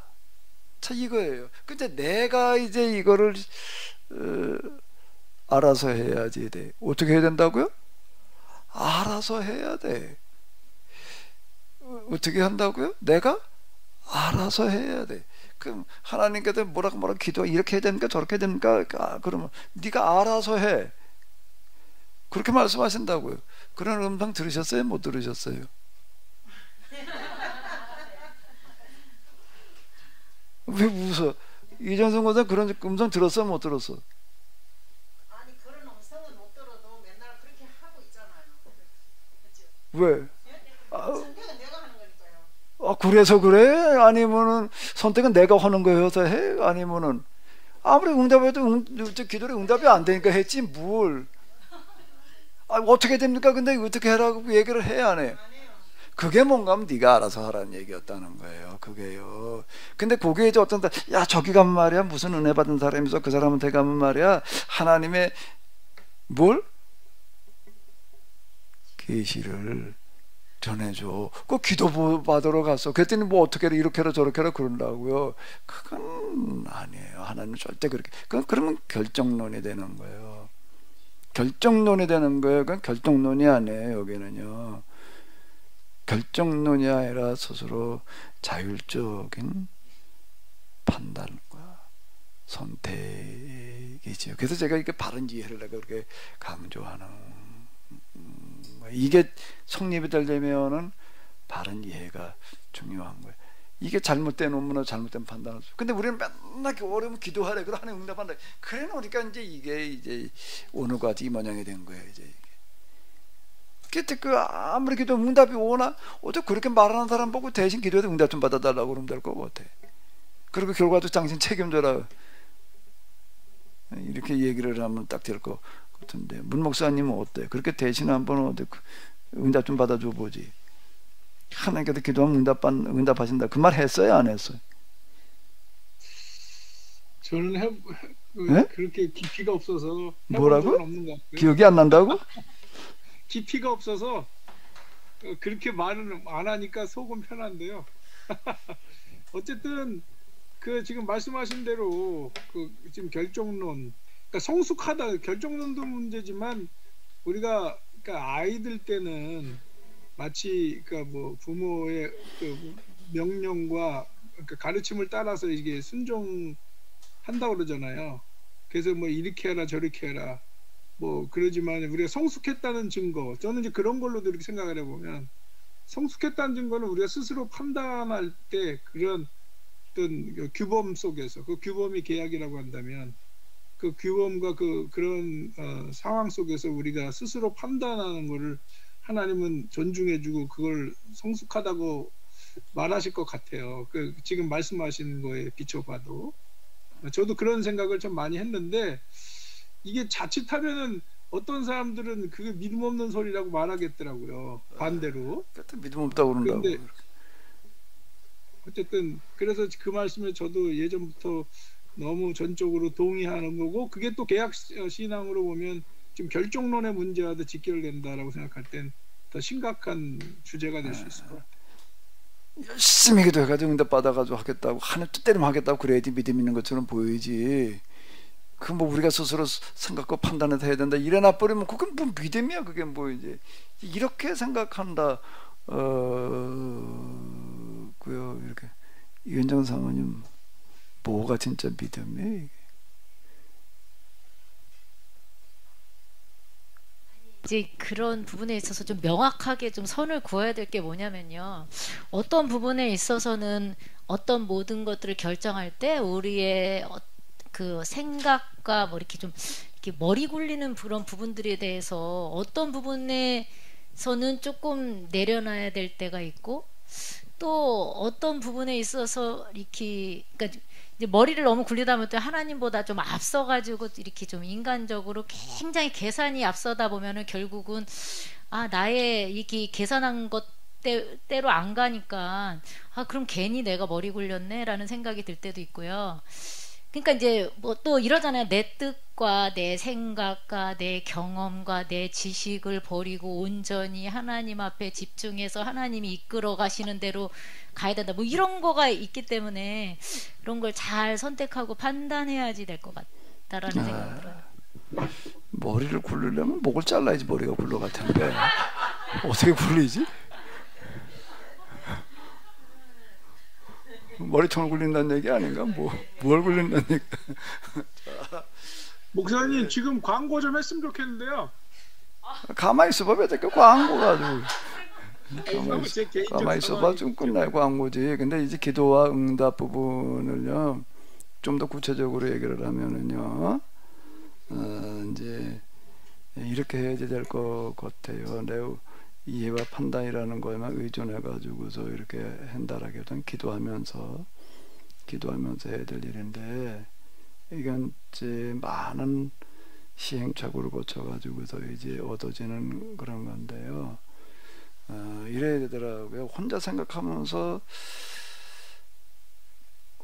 자, 이거예요. 근데 내가 이제 이거를 알아서 해야지 돼. 어떻게 해야 된다고요? 알아서 해야 돼. 어떻게 한다고요? 내가 알아서 해야 돼. 그럼 하나님께서 뭐라고 기도 이렇게 해야 됩니까? 저렇게 해야 됩니까? 그러면 네가 알아서 해. 그렇게 말씀하신다고요. 그런 음성 들으셨어요? 못 들으셨어요? 왜 웃어? 이정선 권사 그런 음성 들었어? 못 들었어? 아니, 그런 음성은 못 들어도 맨날 그렇게 하고 있잖아요. 그렇죠? 왜? 선택은 내가 하는 거니까요. 그래서 그래? 아니면은 선택은 내가 하는 거여서 해? 아니면은 아무리 응답해도 기도에 응답이 안 되니까 했지 뭘? 어떻게 됩니까? 근데 어떻게 하라고 얘기를 해야 안 해? 그게 뭔가 하면 네가 알아서 하라는 얘기였다는 거예요. 그게요. 근데 그게 이제 어떤 야, 저기 가면 말이야 무슨 은혜 받은 사람이서 그 사람한테 가면 말이야 하나님의 뭘? 계시를 전해줘. 그 기도 받으러 갔어. 그랬더니 뭐 어떻게 해라 이렇게 해라 저렇게 해라 그런다고요. 그건 아니에요. 하나님은 절대 그렇게. 그러면 결정론이 되는 거예요. 결정론이 되는 거예요. 그건 결정론이 아니에요. 여기는요. 결정론이 아니라 스스로 자율적인 판단과 선택이지요. 그래서 제가 이렇게 바른 이해를 내가 그렇게 강조하는 이게 성립이 되려면은 바른 이해가 중요한 거예요. 이게 잘못된 논문או 잘못된 판단을. 근데 우리는 맨날 어려우면 기도하래. 그러 하나님 응답한다. 그래 놓으니까 이게 이제 어느 가지 이 모양이 된 거예요. 이제 그때 아무리 기도 응답이 오나 어떻게 그렇게 말하는 사람 보고 대신 기도해도 응답 좀 받아달라고 그러면 될 것 같아. 그리고 결과도 당신 책임져라. 이렇게 얘기를 하면 딱 될 것 같은데 문 목사님은 어때? 그렇게 대신 한번 어디 응답 좀 받아줘 보지. 하나님께서 기도하면 응답하신다. 그 말 했어요? 안 했어요? 저는 네? 그렇게 깊이가 없어서 뭐라고? 없는 것 같아요. 기억이 안 난다고? 깊이가 없어서 그렇게 말을 안 하니까 속은 편한데요. 어쨌든 지금 말씀하신 대로 지금 결정론, 그러니까 성숙하다 결정론도 문제지만 우리가 그러니까 아이들 때는 마치 뭐 부모의 명령과 가르침을 따라서 이게 순종한다고 그러잖아요. 그래서 뭐 이렇게 해라 저렇게 해라 뭐 그러지만 우리가 성숙했다는 증거, 저는 이제 그런 걸로도 이렇게 생각을 해보면 성숙했다는 증거는 우리가 스스로 판단할 때 그런 어떤 규범 속에서 그 규범이 계약이라고 한다면 그 규범과 그런 상황 속에서 우리가 스스로 판단하는 거를 하나님은 존중해주고 그걸 성숙하다고 말하실 것 같아요. 지금 말씀하신 거에 비춰봐도 저도 그런 생각을 좀 많이 했는데 이게 자칫하면은 어떤 사람들은 그게 믿음 없는 소리라고 말하겠더라고요. 반대로. 믿음 없다고 그런다고. 근데 어쨌든 그래서 그 말씀에 저도 예전부터 너무 전적으로 동의하는 거고 그게 또 개혁 신앙으로 보면 지금 결정론의 문제와도 직결된다라고 생각할 땐 더 심각한 주제가 될 수 있을 것 같아요. 열심히 기도해가지고 응답 받아가지고 하겠다고 하는 뜻대로 하겠다고 그래야지 믿음 있는 것처럼 보이지. 그 뭐 우리가 스스로 생각과 판단해서 해야 된다 이래 놔버리면 그건 뭐 믿음이야. 그게 뭐 이제 이렇게 생각한다 그요 이렇게 이현정 사모님 뭐가 진짜 믿음이에요? 이게? 이제 그런 부분에 있어서 좀 명확하게 좀 선을 그어야 될 게 뭐냐면요. 어떤 부분에 있어서는 어떤 모든 것들을 결정할 때 우리의 그 생각과 뭐 이렇게 좀 이렇게 머리 굴리는 그런 부분들에 대해서 어떤 부분에서는 조금 내려놔야 될 때가 있고 또 어떤 부분에 있어서 이렇게 그러니까 이제 머리를 너무 굴리다 보면 또 하나님보다 좀 앞서가지고 이렇게 좀 인간적으로 굉장히 계산이 앞서다 보면은 결국은 나의 이게 계산한 것 때로 안 가니까 그럼 괜히 내가 머리 굴렸네라는 생각이 들 때도 있고요. 그러니까 이제 뭐 또 이러잖아요. 내 뜻과 내 생각과 내 경험과 내 지식을 버리고 온전히 하나님 앞에 집중해서 하나님이 이끌어 가시는 대로 가야 된다. 뭐 이런 거가 있기 때문에 그런 걸 잘 선택하고 판단해야지 될 것 같다라는 생각이 들어요. 머리를 굴리려면 목을 잘라야지 머리가 굴러 갈 텐데 어떻게 굴리지? 머리통을 굴린다는 얘기 아닌가? 뭘 굴린다는 얘기? 목사님 지금 광고 좀 했으면 좋겠는데요. 가만히 있어봐, 왜 자꾸 광고 가지고. 제 가만히 있어봐, 좀 끝날 광고지. 근데 이제 기도와 응답 부분을요, 좀 더 구체적으로 얘기를 하면은요, 이제 이렇게 해야 될 것 같아요. 내 이해와 판단이라는 거에만 의존해 가지고서 이렇게 한다라기보다는 기도하면서 해야 될 일인데, 이건 이제 많은 시행착오를 거쳐 가지고서 이제 얻어지는 그런 건데요. 이래야 되더라고요. 혼자 생각하면서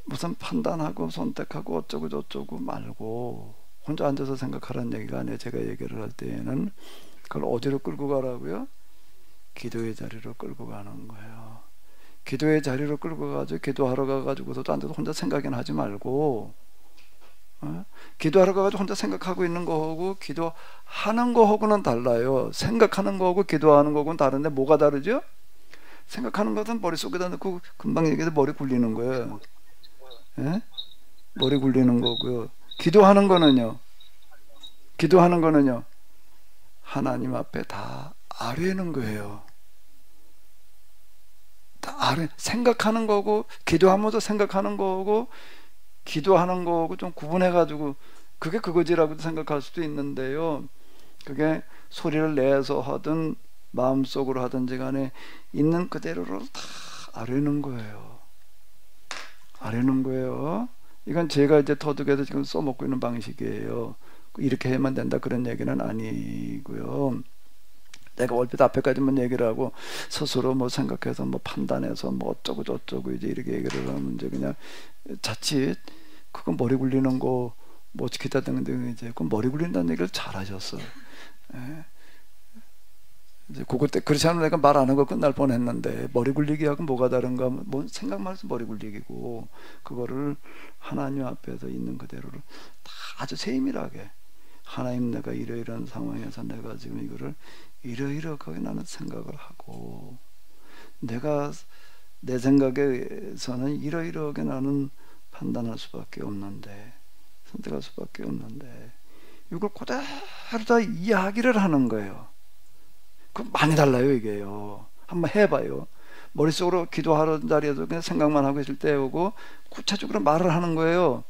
무슨 판단하고 선택하고 어쩌고 저쩌고 말고 혼자 앉아서 생각하라는 얘기가 아니에요. 제가 얘기를 할 때에는 그걸 어디로 끌고 가라고요? 기도의 자리로 끌고 가는 거예요. 기도의 자리로 끌고 가서 기도하러 가가지고서도 앉아서 혼자 생각이나 하지 말고, 기도하러 가가지고 혼자 생각하고 있는 거하고 기도하는 거하고는 달라요. 생각하는 거하고 기도하는 거하고는 다른데 뭐가 다르죠? 생각하는 것은 머릿속에다 넣고 금방 얘기해서 머리 굴리는 거예요. 예? 머리 굴리는 거고요. 기도하는 거는요 하나님 앞에 다 아뢰는 거예요. 다 생각하는 거고 기도하면서 생각하는 거고 기도하는 거고 좀 구분해가지고 그게 그거지라고 생각할 수도 있는데요. 그게 소리를 내서 하든 마음속으로 하든지 간에 있는 그대로를 다 아뢰는 거예요. 아뢰는 거예요. 이건 제가 이제 터득해서 지금 써먹고 있는 방식이에요. 이렇게 하면 된다 그런 얘기는 아니고요. 내가 얼핏 앞에까지만 얘기를 하고 스스로 뭐 생각해서 뭐 판단해서 뭐 어쩌고 저쩌고 이제 이렇게 얘기를 하면 이제 그냥 자칫 그거 머리 굴리는 거 뭐 기타 등등 이제 그 머리 굴린다는 얘기를 잘 하셨어요. 예. 이제 그거 때 그렇지 않으면 내가 말 안 하고 끝날 뻔했는데 머리 굴리기하고 뭐가 다른가? 뭐 생각만 해서 머리 굴리기고 그거를 하나님 앞에서 있는 그대로를 다 아주 세밀하게 하나님 내가 이러이러한 상황에서 내가 지금 이거를 이러이러하게 나는 생각을 하고 내가 내 생각에서는 이러이러하게 나는 판단할 수밖에 없는데 선택할 수밖에 없는데 이걸 그대로 다 이야기를 하는 거예요. 그 많이 달라요 이게요. 한번 해봐요. 머릿속으로 기도하는 자리에서 그냥 생각만 하고 있을 때 오고 구체적으로 말을 하는 거예요.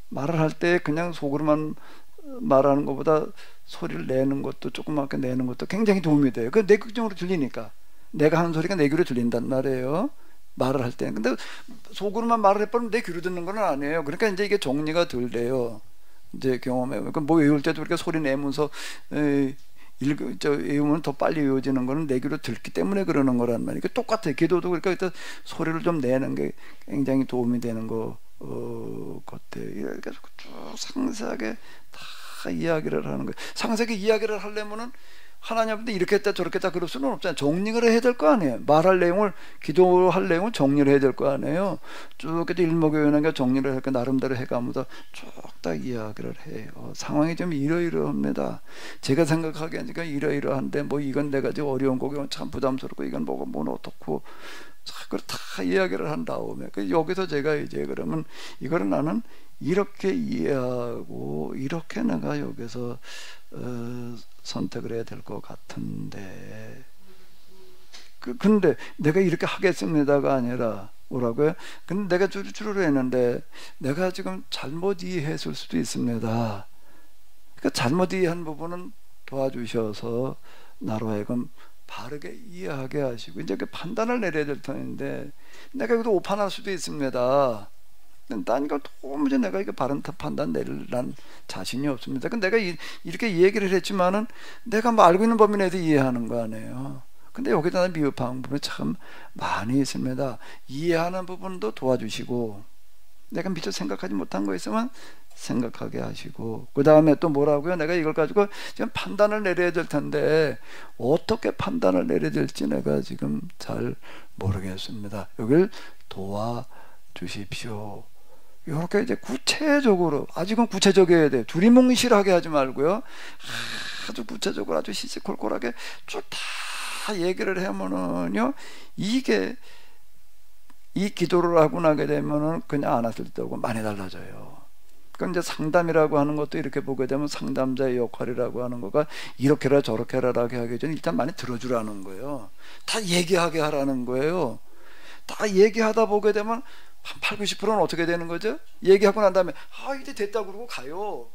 말을 할 때 그냥 속으로만 말하는 것보다 소리를 내는 것도 조그맣게 내는 것도 굉장히 도움이 돼요. 그 내극적으로 들리니까 내가 하는 소리가 내 귀로 들린단 말이에요. 말을 할 때. 근데 속으로만 말을 해버리면 내 귀로 듣는 건 아니에요. 그러니까 이제 이게 정리가 덜 돼요. 이제 경험해. 그러니까 뭐 외울 때도 그렇게 소리 내면서 외우면 더 빨리 외워지는 거는 내 귀로 듣기 때문에 그러는 거란 말이에요. 똑같아요. 기도도 그러니까 일단 소리를 좀 내는 게 굉장히 도움이 되는 거 같아요. 이렇게 쭉 상세하게 다 이야기를 하는 거예요. 상세하게 이야기를 하려면은 하나님 앞에 이렇게 했다 저렇게 했다 그럴 수는 없잖아요. 정리를 해야 될 거 아니에요. 말할 내용을, 기도할 내용을 정리를 해야 될 거 아니에요. 쭉 일목요연하게 정리를 할까 나름대로 해가면서 쭉 다 이야기를 해요. 상황이 좀 이러이러합니다. 제가 생각하기에는 이러이러한데 뭐 이건 내가 지금 어려운 거고 참 부담스럽고 이건 뭐고 뭐는 어떻고 그걸 다 이야기를 한 다음에 여기서 제가 이제 그러면 이거를 나는 이렇게 이해하고 이렇게 내가 여기서 선택을 해야 될 것 같은데 근데 내가 이렇게 하겠습니다가 아니라 뭐라고요? 근데 내가 주로 했는데 내가 지금 잘못 이해했을 수도 있습니다. 그러니까 잘못 이해한 부분은 도와주셔서 나로 하여금 바르게 이해하게 하시고 이제 그 판단을 내려야 될 터인데 내가 여기도 오판할 수도 있습니다. 난 이거 도무지 내가 이거 바른 판단 내릴 난 자신이 없습니다. 근데 내가 이렇게 얘기를 했지만은 내가 뭐 알고 있는 범위 내에서 이해하는 거 아니에요. 근데 여기다 미흡한 부분이 참 많이 있습니다. 이해하는 부분도 도와주시고 내가 미처 생각하지 못한 거 있으면 생각하게 하시고 그 다음에 또 뭐라고요? 내가 이걸 가지고 지금 판단을 내려야 될 텐데 어떻게 판단을 내려야 될지 내가 지금 잘 모르겠습니다. 여길 도와주십시오. 이렇게 이제 구체적으로 아직은 구체적이어야 돼요. 두리뭉실하게 하지 말고요. 아주 구체적으로 아주 시시콜콜하게 쭉 다 얘기를 하면은요 이게 이 기도를 하고 나게 되면은 그냥 안 했을 때하고 많이 달라져요. 그러니까 이제 상담이라고 하는 것도 이렇게 보게 되면 상담자의 역할이라고 하는 거가 이렇게라 저렇게라 하기 전에 일단 많이 들어주라는 거예요. 다 얘기하게 하라는 거예요. 다 얘기하다 보게 되면 한 8, 90%는 어떻게 되는 거죠? 얘기하고 난 다음에 이제 됐다 그러고 가요.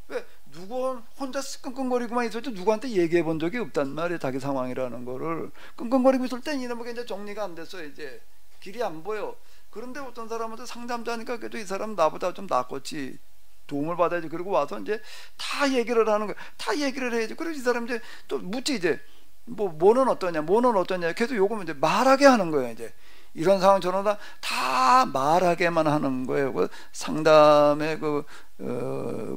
왜? 누구 혼자 끙끙거리고만 있었지 누구한테 얘기해 본 적이 없단 말이에요. 자기 상황이라는 거를 끙끙거리고 있을 땐 이놈에게 이제 정리가 안 됐어요. 이제 길이 안 보여. 그런데 어떤 사람한테 상담자니까 그래도 이 사람 나보다 좀 낫겠지 도움을 받아야지. 그리고 와서 이제 다 얘기를 하는 거야. 다 얘기를 해야지. 그리고 이 사람 이제 또 묻지 이제 뭐는 어떠냐 계속 요거면 이제 말하게 하는 거예요. 이제 이런 상황 저런 다 말하게만 하는 거예요. 그 상담에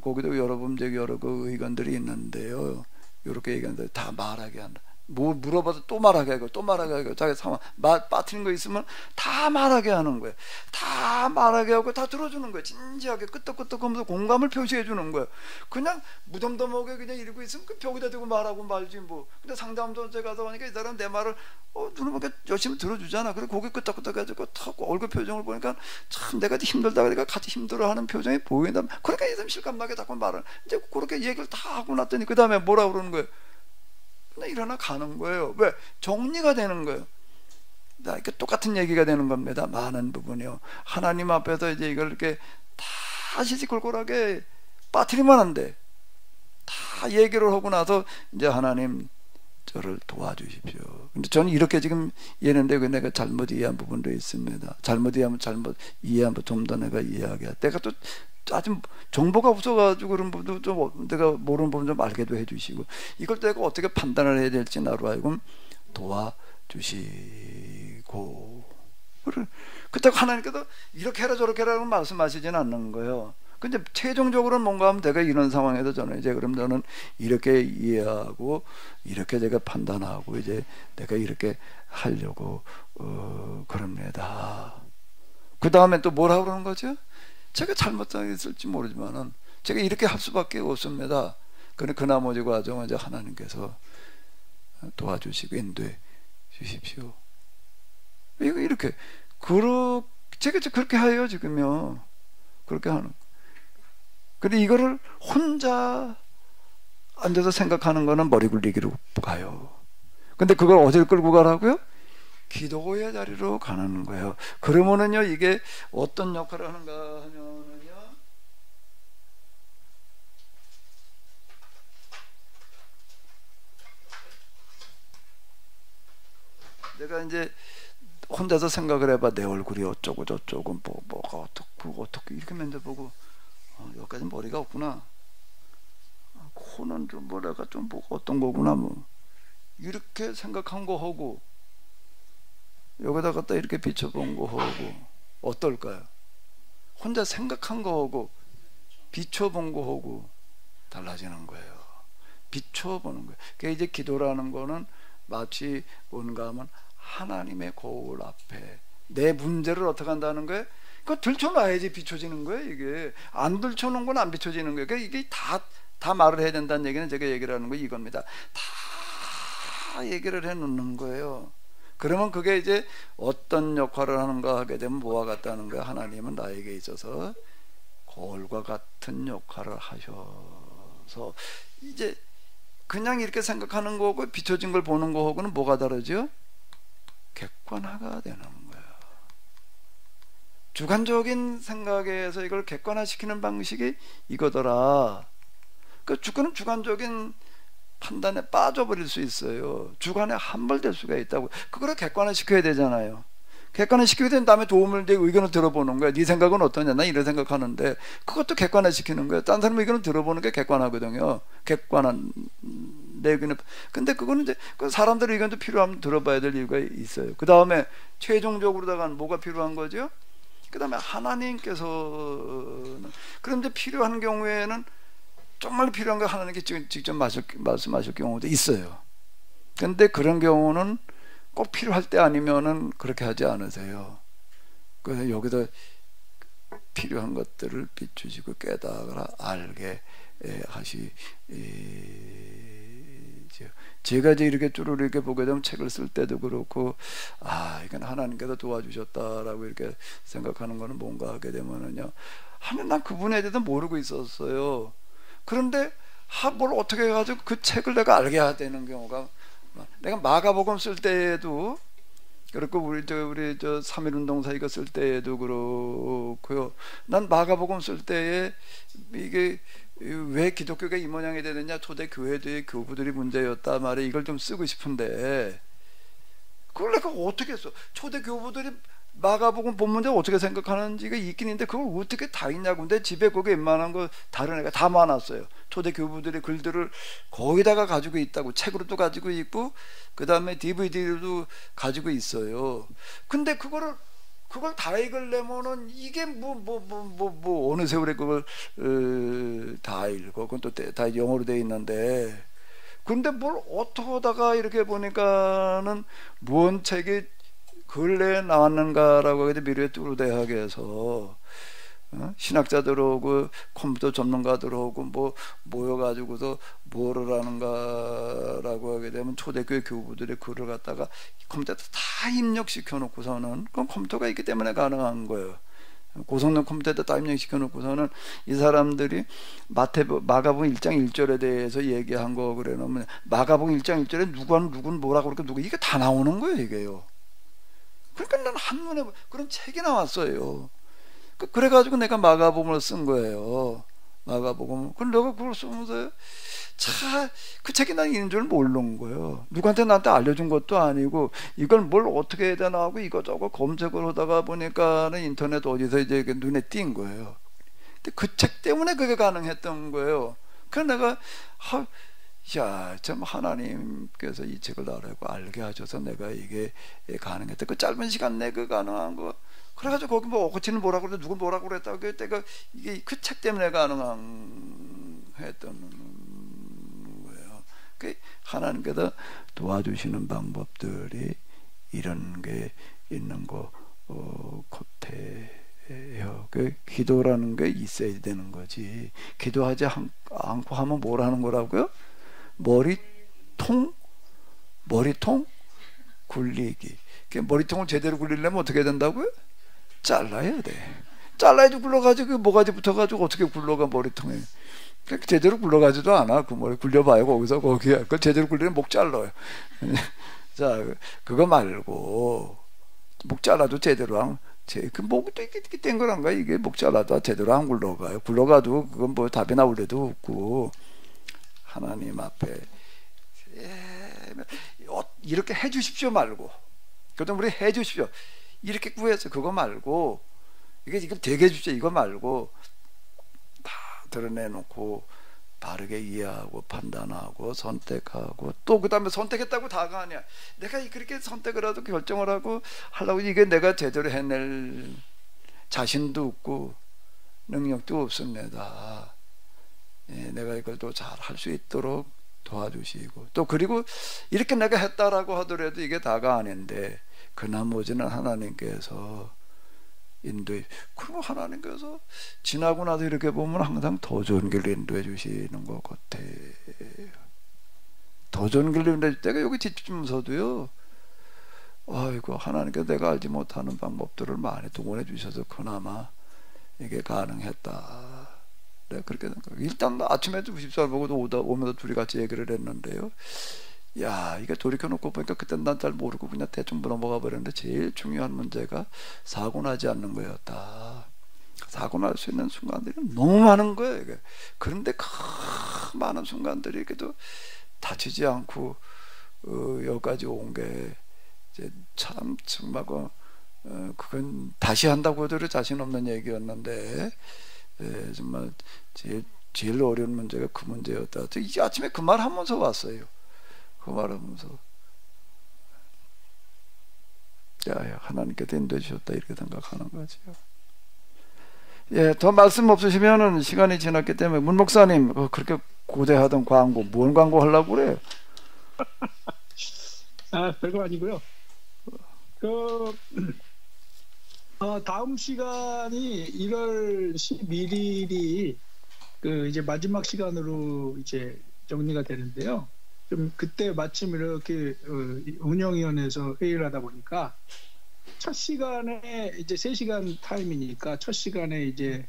거기도 여러분 여러 그 의견들이 있는데요. 이렇게 얘기하는데 다 말하게 한다. 뭐 물어봐도 또 말하게 하고 또 말하게 하고 자기 상황 빠뜨린 거 있으면 다 말하게 하는 거예요. 다 말하게 하고 다 들어주는 거예요. 진지하게 끄떡끄떡하면서 공감을 표시해 주는 거예요. 그냥 무덤덤하게 그냥 이러고 있으면 그 벽에다 대고 말하고 말지 뭐. 근데 상담소에 가서 보니까 이 사람 내 말을 눈을 보니까 열심히 들어주잖아. 그리고 고개 끄떡끄떡해가지고 탁 얼굴 표정을 보니까 참 내가 힘들다 그러니까 같이 힘들어하는 표정이 보인다. 그러니까 이 사람 실감나게 자꾸 말을 이제 그렇게 얘기를 다 하고 났더니 그 다음에 뭐라 그러는 거예요? 그냥 일어나 가는 거예요. 왜? 정리가 되는 거예요. 이렇게 똑같은 얘기가 되는 겁니다. 많은 부분이요. 하나님 앞에서 이제 이걸 이렇게 다 시시콜콜하게 빠뜨리면 안 돼. 다 얘기를 하고 나서 이제 하나님 저를 도와주십시오. 근데 저는 이렇게 지금 이해했는데 내가 잘못 이해한 부분도 있습니다. 잘못 이해하면 잘못 이해하면 좀 더 내가 이해하게. 내가 또 아직 정보가 없어가지고 그런 부분도 좀 내가 모르는 부분 좀 알게도 해주시고 이걸 내가 어떻게 판단을 해야 될지 나로 하여금 도와주시고 그렇다고 하나님께서 이렇게 해라 저렇게 해라고 말씀하시지는 않는 거예요. 근데 최종적으로는 뭔가 하면 내가 이런 상황에서 저는 이제 그럼 저는 이렇게 이해하고 이렇게 제가 판단하고 이제 내가 이렇게 하려고 그럽니다. 그 다음에 또 뭐라고 그러는 거죠? 제가 잘못했을지 모르지만은 제가 이렇게 할 수밖에 없습니다. 그런데 그 나머지 과정은 이제 하나님께서 도와주시고 인도해 주십시오. 이렇게 제가 그렇게 해요 지금요. 그렇게 하는. 근데 이거를 혼자 앉아서 생각하는 거는 머리 굴리기로 가요. 근데 그걸 어딜 끌고 가라고요? 기도의 자리로 가는 거예요. 그러면은요 이게 어떤 역할을 하는가 하면은요 내가 이제 혼자서 생각을 해봐. 내 얼굴이 어쩌고 저쩌고 뭐가 어떻게 이렇게 만져보고 여기까지 머리가 없구나. 코는 좀 뭐라가 좀 뭐가 어떤 거구나 뭐 이렇게 생각한 거 하고 여기다 갖다 이렇게 비춰본 거 하고 어떨까요? 혼자 생각한 거 하고 비춰본 거 하고 달라지는 거예요. 비춰보는 거예요. 그게 이제 기도라는 거는 마치 뭔가 하면 하나님의 거울 앞에 내 문제를 어떻게 한다는 거예요? 그거 들춰놔야지 비춰지는 거예요. 이게 안 들춰놓은 건 안 비춰지는 거예요. 그러니까 이게 다 말을 해야 된다는 얘기는 제가 얘기를 하는 거 이겁니다. 다 얘기를 해놓는 거예요. 그러면 그게 이제 어떤 역할을 하는가 하게 되면 뭐와 같다는 거예요? 하나님은 나에게 있어서 거울과 같은 역할을 하셔서 이제 그냥 이렇게 생각하는 거고 비춰진 걸 보는 거하고는 뭐가 다르죠? 객관화가 되는 거예요. 주관적인 생각에서 이걸 객관화시키는 방식이 이거더라. 그 주권은 주관적인 판단에 빠져버릴 수 있어요. 주관에 함몰될 수가 있다고. 그거를 객관화시켜야 되잖아요. 객관화시키게 된 다음에 도움을 내 의견을 들어보는 거야. 네 생각은 어떠냐? 나 이런 생각하는데 그것도 객관화시키는 거예요. 딴 사람 의견을 들어보는 게 객관하거든요. 객관한 내 의견을. 근데 그거는 이제 그 사람들의 의견도 필요하면 들어봐야 될 이유가 있어요. 그 다음에 최종적으로다가는 뭐가 필요한 거죠? 그 다음에 하나님께서는 그런데 필요한 경우에는 정말 필요한 거 하나님께 직접 말씀하실 경우도 있어요. 근데 그런 경우는 꼭 필요할 때 아니면은 그렇게 하지 않으세요. 그래서 여기서 필요한 것들을 비추시고 깨달아 알게 하시죠. 제가 이제 이렇게 쭈루루 이렇게 보게 되면 책을 쓸 때도 그렇고, 이건 하나님께서 도와주셨다라고 이렇게 생각하는 거는 뭔가 하게 되면은요, 난 그분에 대해서 모르고 있었어요. 그런데 뭘 어떻게 해가지고 그 책을 내가 알게 해야 되는 경우가, 내가 마가복음 쓸 때에도 그렇고 우리 저 3.1운동사 이거 쓸 때에도 그렇고요. 난 마가복음 쓸 때에 이게 왜 기독교가 이 모양이 되느냐, 초대 교회들의 교부들이 문제였다 말에 이걸 좀 쓰고 싶은데 그걸 내가 어떻게 써? 초대 교부들이 마가복음 본문에 어떻게 생각하는지가 있긴 있는데 그걸 어떻게 다 있냐고. 근데 집에 거기 웬만한 거 다른 애가 다 많았어요. 초대 교부들의 글들을 거기다가 가지고 있다고. 책으로도 가지고 있고 그 다음에 DVD로도 가지고 있어요. 근데 그걸 다 읽으려면은 이게 어느 세월에 그걸 다 읽어. 그건 또 다 영어로 돼 있는데, 근데 뭘 어떡하다가 이렇게 보니까는 무언 책이 근래에 나왔는가라고 해도 미래의 뚜루대학에서 신학자들하고 컴퓨터 전문가들하고 모여가지고서 뭐를 하는가라고 하게 되면 초대교회 교부들의 글을 갖다가 컴퓨터에 다 입력시켜 놓고서는, 그건 컴퓨터가 있기 때문에 가능한 거예요. 고성능 컴퓨터에다 다 입력시켜 놓고서는 이 사람들이 마가복음 1장 1절에 대해서 얘기한 거 그래 놓으면 마가복음 1장 1절에 누군 뭐라고 그러니까 누구 이게 다 나오는 거예요, 이게요. 그러니까 난 한눈에 그런 책이 나왔어요. 그래가지고 내가 마가복음을 쓴 거예요. 마가복음. 그럼 내가 그걸 쓰면서 그 책이 난 있는 줄 모르는 거예요. 누구한테 나한테 알려준 것도 아니고 이걸 뭘 어떻게 해야 되나 하고 이것저것 검색을 하다가 보니까는 인터넷 어디서 이제 눈에 띈 거예요. 근데 그 책 때문에 그게 가능했던 거예요. 그래서 내가 참 하나님께서 이 책을 나라고 알게 하셔서 내가 이게 가능했다. 그 짧은 시간 내에 그 가능한 거. 그래가지고 거기 어거치는 뭐라고 그랬다, 누군 뭐라고 그랬다. 그때가 이게 그 책 때문에 가능했던 거예요. 그 하나님께서 도와주시는 방법들이 이런 게 있는 거 같아요. 그 기도라는 게 있어야 되는 거지. 기도하지 않고 하면 뭘 하는 거라고요? 머리통 굴리기. 머리통을 제대로 굴리려면 어떻게 해야 된다고요? 잘라야 돼. 잘라야지 굴러가지고 모가지 붙어가지고 어떻게 굴러가 머리통에. 제대로 굴러가지도 않아. 그 머리 굴려봐요. 거기야. 그걸 제대로 굴리면 목 잘라요. 자, 그거 말고 목 잘라도 제대로 안. 그 목이 또 이렇게 된 거란가? 이게 목 잘라도 제대로 안 굴러가요. 굴러가도 그건 뭐 답이 나올 때도 없고. 하나님 앞에 이렇게 해주십시오 말고, 그것도 우리 해주십시오 이렇게 구해서 그거 말고, 이게 지금 되게 해주십시오 이거 말고 다 드러내놓고 바르게 이해하고 판단하고 선택하고, 또 그 다음에 선택했다고 다가 아니야. 내가 그렇게 선택을 하고 결정을 하고 하려고 이게 내가 제대로 해낼 자신도 없고 능력도 없습니다. 내가 이걸 또 잘 할 수 있도록 도와주시고 또 그리고 이렇게 내가 했다라고 하더라도 이게 다가 아닌데 그 나머지는 하나님께서 인도해. 그리고 하나님께서 지나고 나서 이렇게 보면 항상 더 좋은 길로 인도해 주시는 것 같아요. 더 좋은 길로 인도해 줄 때가 여기 뒷주면서도요. 아이고 하나님께서 내가 알지 못하는 방법들을 많이 동원해 주셔서 그나마 이게 가능했다. 내가 그렇게 생각해요. 일단 아침에 90살 보고도 오면서 둘이 같이 얘기를 했는데요. 야, 이게 돌이켜놓고 보니까 그땐 난 잘 모르고 그냥 대충 넘어가 버렸는데 제일 중요한 문제가 사고 나지 않는 거였다. 사고 날 수 있는 순간들이 너무 많은 거예요. 이게. 그런데 그 많은 순간들이 그래도 다치지 않고 여기까지 온 게 이제 참 정말 그건 다시 한다고 해도 자신 없는 얘기였는데 정말 제일 어려운 문제가 그 문제였다. 이 아침에 그 말 하면서 왔어요. 그 말하면서 야 하나님께서 인도해 주셨다 이렇게 생각하는 거죠. 예, 더 말씀 없으시면은 시간이 지났기 때문에 문 목사님 그렇게 고대하던 광고 뭔 광고 하려고 그래요? 아 별거 아니고요. 다음 시간이 1월 11일이 이제 마지막 시간으로 이제 정리가 되는데요. 좀 그때 마침 이렇게 운영위원회에서 회의를 하다 보니까 첫 시간에 이제 3시간 타임이니까 첫 시간에 이제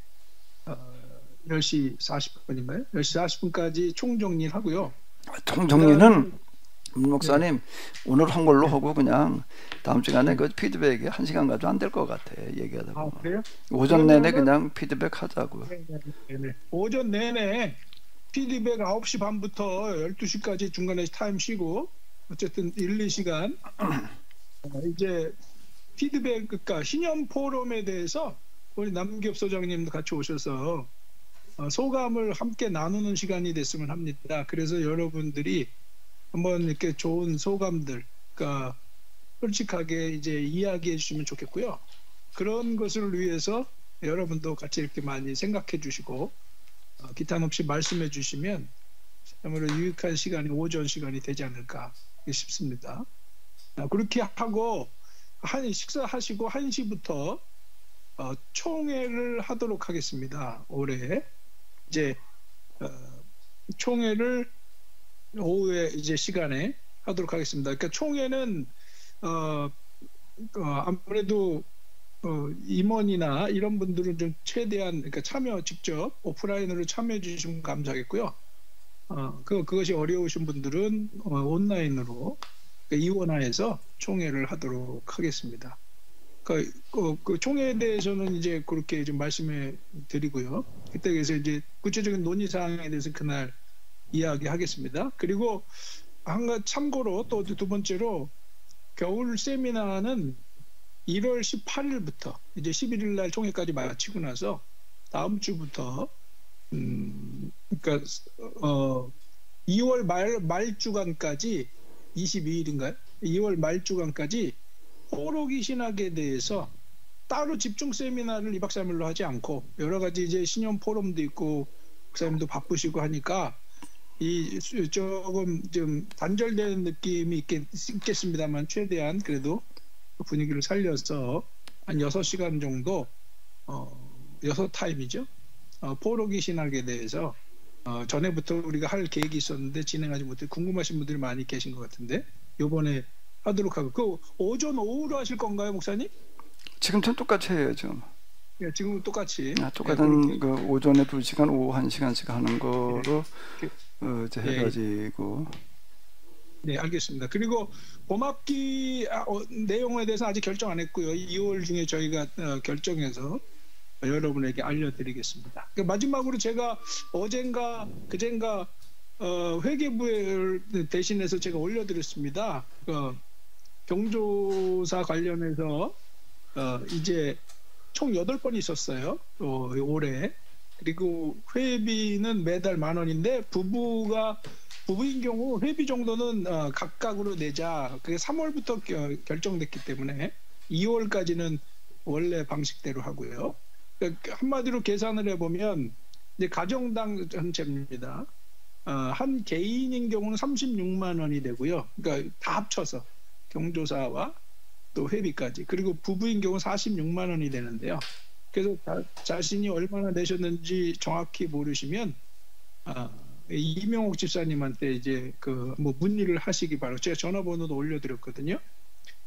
10시 40분인가요? 10시 40분까지 총정리를 하고요. 총정리는 문 목사님 오늘 한 걸로 하고 그냥 다음 시간에 그 피드백이 1시간 가도 안 될 것 같아 얘기하다 보면. 그래요? 오전 내내 그냥 피드백 하자고요. 네. 오전 내내 피드백 9시 반부터 12시까지 중간에 타임 쉬고 어쨌든 1, 2시간 이제 피드백 그러니까 신년 포럼에 대해서 우리 남기엽 소장님도 같이 오셔서 소감을 함께 나누는 시간이 됐으면 합니다. 그래서 여러분들이 한번 이렇게 좋은 소감들 그러니까 솔직하게 이제 이야기해 주시면 좋겠고요. 그런 것을 위해서 여러분도 같이 이렇게 많이 생각해 주시고 기탄 없이 말씀해 주시면 아무래도 유익한 시간이 오전 시간이 되지 않을까 싶습니다. 그렇게 하고 식사하시고 1시부터 총회를 하도록 하겠습니다. 올해 이제 총회를 오후에 이제 시간에 하도록 하겠습니다. 그러니까 총회는 아무래도 임원이나 이런 분들은 좀 최대한 그러니까 직접 오프라인으로 참여해 주시면 감사하겠고요. 그것이 어려우신 분들은 온라인으로 그러니까 이원화해서 총회를 하도록 하겠습니다. 그러니까 그 총회에 대해서는 이제 그렇게 좀 말씀해 드리고요. 그때 그래서 이제 구체적인 논의 사항에 대해서 그날 이야기하겠습니다. 그리고 참고로 또 두 번째로 겨울 세미나는 1월 18일부터 이제 11일 날 총회까지 마치고 나서 다음 주부터 그러니까 2월 말 주간까지 22일인가요? 2월 말 주간까지 포로기 신학에 대해서 따로 집중 세미나를 2박 3일로 하지 않고 여러 가지 이제 신년 포럼도 있고 목사님도 바쁘시고 하니까 조금 좀 단절되는 느낌이 있겠습니다만 최대한 그래도 분위기를 살려서 한 6시간 정도 6타임이죠. 포로기 신학에 대해서 전에부터 우리가 할 계획이 있었는데 진행하지 못해 궁금하신 분들이 많이 계신 것 같은데 요번에 하도록 하고 그 오전 오후로 하실 건가요, 목사님? 지금처럼 똑같이 해야죠. 예, 지금 똑같이 똑같은 그 오전에 2시간 오후 1시간씩 하는 거로 이제 해가지고 네, 알겠습니다. 그리고 고맙기 내용에 대해서 아직 결정 안 했고요. 2월 중에 저희가 결정해서 여러분에게 알려드리겠습니다. 마지막으로 제가 어젠가 그젠가 회계부에 대신해서 제가 올려드렸습니다. 경조사 관련해서 이제 총 8번 있었어요. 올해. 그리고 회비는 매달 10,000원인데 부부인 경우 회비 정도는 각각으로 내자. 그게 3월부터 결정됐기 때문에 2월까지는 원래 방식대로 하고요. 그러니까 한마디로 계산을 해보면 이제 가정당 전체입니다. 한 개인인 경우는 36만 원이 되고요. 그러니까 다 합쳐서 경조사와 또 회비까지. 그리고 부부인 경우 46만 원이 되는데요. 그래서 자신이 얼마나 내셨는지 정확히 모르시면 이명옥 집사님한테 이제 그 뭐 문의를 하시기 바라고 제가 전화번호도 올려드렸거든요.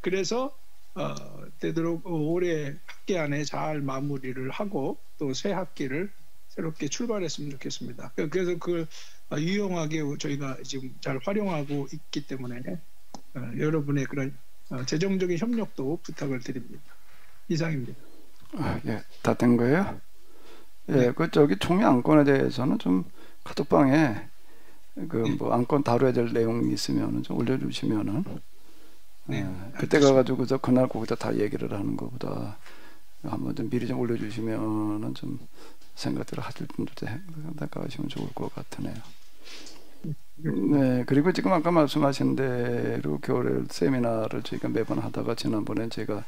그래서 되도록 올해 학기 안에 잘 마무리를 하고 또 새 학기를 새롭게 출발했으면 좋겠습니다. 그래서 그 유용하게 저희가 지금 잘 활용하고 있기 때문에 여러분의 그런 재정적인 협력도 부탁을 드립니다. 이상입니다. 예, 다 된 거예요? 예, 그 저기 총리 안건에 대해서는 좀 카톡방에 그 뭐 안건 다뤄야 될 내용이 있으면은 좀 올려주시면은 그때 가가지고서 그날 거기다 다 얘기를 하는 것보다 한번 좀 미리 좀 올려주시면은 좀 생각들을 하실 분들도 생각하시면 좋을 것 같으네요. 네, 그리고 지금 아까 말씀하신 대로 겨울에 세미나를 저희가 매번 하다가 지난번에 제가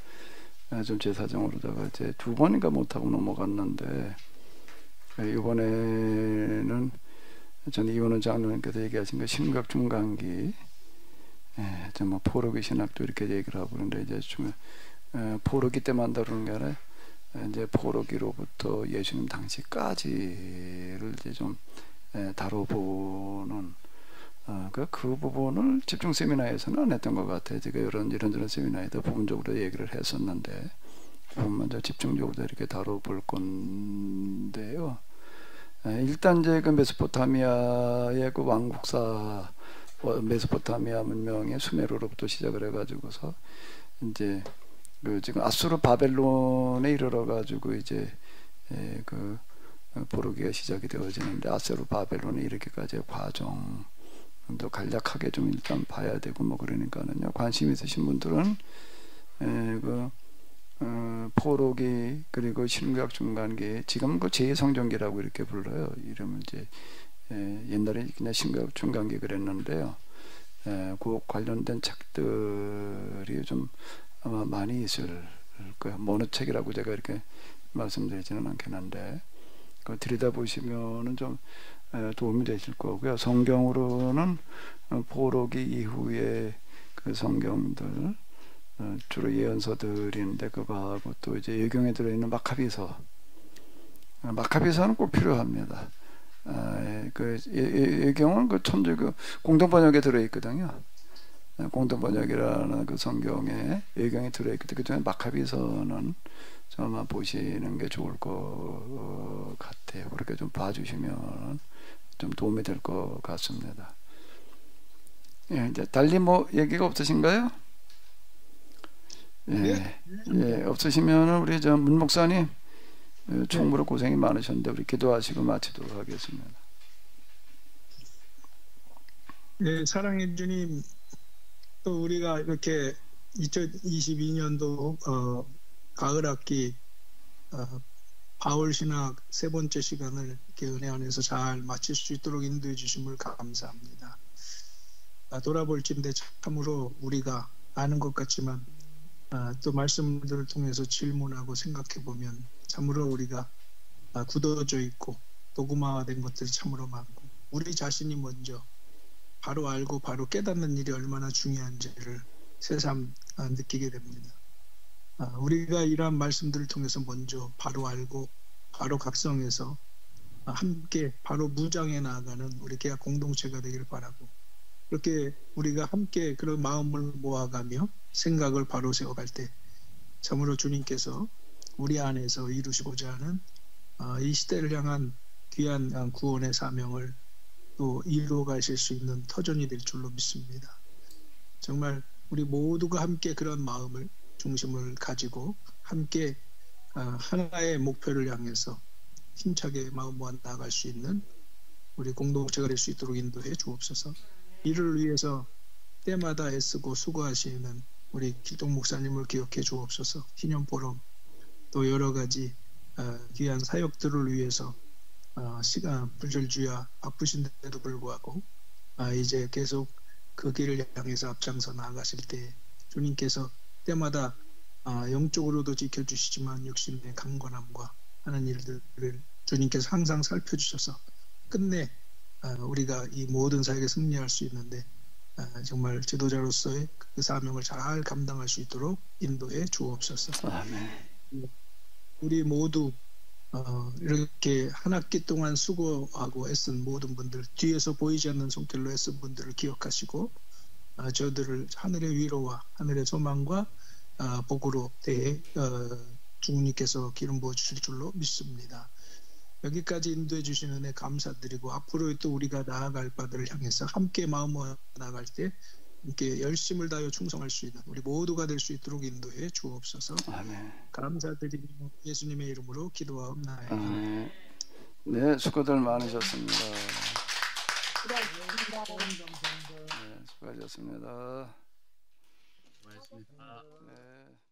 좀 제 사정으로다가 이제 2번인가 못하고 넘어갔는데 이번에는 전 이원훈 장로님께서 얘기하신 그 신각 중간기 뭐 포로기 신학도 이렇게 얘기를 하고 그런데 이제 포로기 때만 다루는 게 아니라 이제 포로기로부터 예수님 당시까지를 이제 좀 다뤄보는 그 부분을 집중 세미나에서는 안 했던 것 같아요. 제가 이런저런 세미나에도 부분적으로 얘기를 했었는데 먼저 집중적으로 이렇게 다뤄볼 건데요. 일단 이제 그 메소포타미아의 그 왕국사 메소포타미아 문명의 수메르로부터 시작을 해가지고서 이제 그 지금 아수르 바벨론에 이르러 가지고 이제 그 포로기가 시작이 되어지는데 아수르 바벨론에 이르기까지의 과정도 간략하게 좀 일단 봐야 되고 뭐 그러니까는요. 관심 있으신 분들은 그 포로기 그리고 신구약 중간기 지금 그 제2성경기라고 이렇게 불러요. 이름은 이제 옛날에 그냥 신구약 중간기 그랬는데요. 그 관련된 책들이 좀 아마 많이 있을 거예요. 어느 책이라고 제가 이렇게 말씀드리지는 않겠는데 그 들여다보시면은 좀 도움이 되실 거고요. 성경으로는 포로기 이후에 그 성경들 주로 예언서들인데 그거하고 또 이제 예경에 들어있는 마카비서는 꼭 필요합니다. 그 예경은 그 천주 그 공동 번역에 들어있거든요. 공동 번역이라는 그 성경에 예경이 들어있기 때문에 그중에 마카비서는 좀 아마 보시는 게 좋을 것 같아요. 그렇게 좀 봐주시면 좀 도움이 될 것 같습니다. 예, 이제 달리 뭐 얘기가 없으신가요? 예, 없으시면은 우리 저 문 목사님 총무로 고생이 많으셨는데 우리 기도하시고 마치도록 하겠습니다. 네, 사랑해 주님, 또 우리가 이렇게 2022년도 가을 학기 바울 신학 세 번째 시간을 이렇게 은혜 안에서 잘 마칠 수 있도록 인도해 주심을 감사합니다. 돌아볼 쯤에 참으로 우리가 아는 것 같지만 또 말씀들을 통해서 질문하고 생각해 보면 참으로 우리가 굳어져 있고 도구마화된 것들이 참으로 많고 우리 자신이 먼저 바로 알고 바로 깨닫는 일이 얼마나 중요한지를 새삼 느끼게 됩니다. 우리가 이러한 말씀들을 통해서 먼저 바로 알고 바로 각성해서 함께 바로 무장해 나아가는 우리 개학 공동체가 되기를 바라고 그렇게 우리가 함께 그런 마음을 모아가며 생각을 바로 세워갈 때 참으로 주님께서 우리 안에서 이루시고자 하는 이 시대를 향한 귀한 구원의 사명을 또 이루어 가실 수 있는 터전이 될 줄로 믿습니다. 정말 우리 모두가 함께 그런 마음을 중심을 가지고 함께 하나의 목표를 향해서 힘차게 마음 모아 나아갈 수 있는 우리 공동체가 될 수 있도록 인도해 주옵소서. 이를 위해서 때마다 애쓰고 수고하시는 우리 길동 목사님을 기억해 주옵소서. 기념포럼 또 여러 가지 귀한 사역들을 위해서 시간 불절주야 바쁘신데도 불구하고 이제 계속 그 길을 향해서 앞장서 나아가실 때 주님께서 때마다 영적으로도 지켜주시지만 육신의 강건함과 하는 일들을 주님께서 항상 살펴주셔서 끝내 우리가 이 모든 사역에 승리할 수 있는데 정말 지도자로서의 그 사명을 잘 감당할 수 있도록 인도해 주옵소서. 아멘. 우리 모두 이렇게 한 학기 동안 수고하고 애쓴 모든 분들, 뒤에서 보이지 않는 손길로 애쓴 분들을 기억하시고 저들을 하늘의 위로와 하늘의 소망과 복으로 대해 주님께서 기름 부어 주실 줄로 믿습니다. 여기까지 인도해 주신 은혜 감사드리고 앞으로 또 우리가 나아갈 바들을 향해서 함께 마음 모아 나아갈 때 함께 열심을 다하여 충성할 수 있는 우리 모두가 될 수 있도록 인도해 주옵소서. 아멘. 감사드리며 예수님의 이름으로 기도하옵나이다. 아멘. 네, 수고들 많으셨습니다. 네, 수고하셨습니다. 고맙습니다. 네.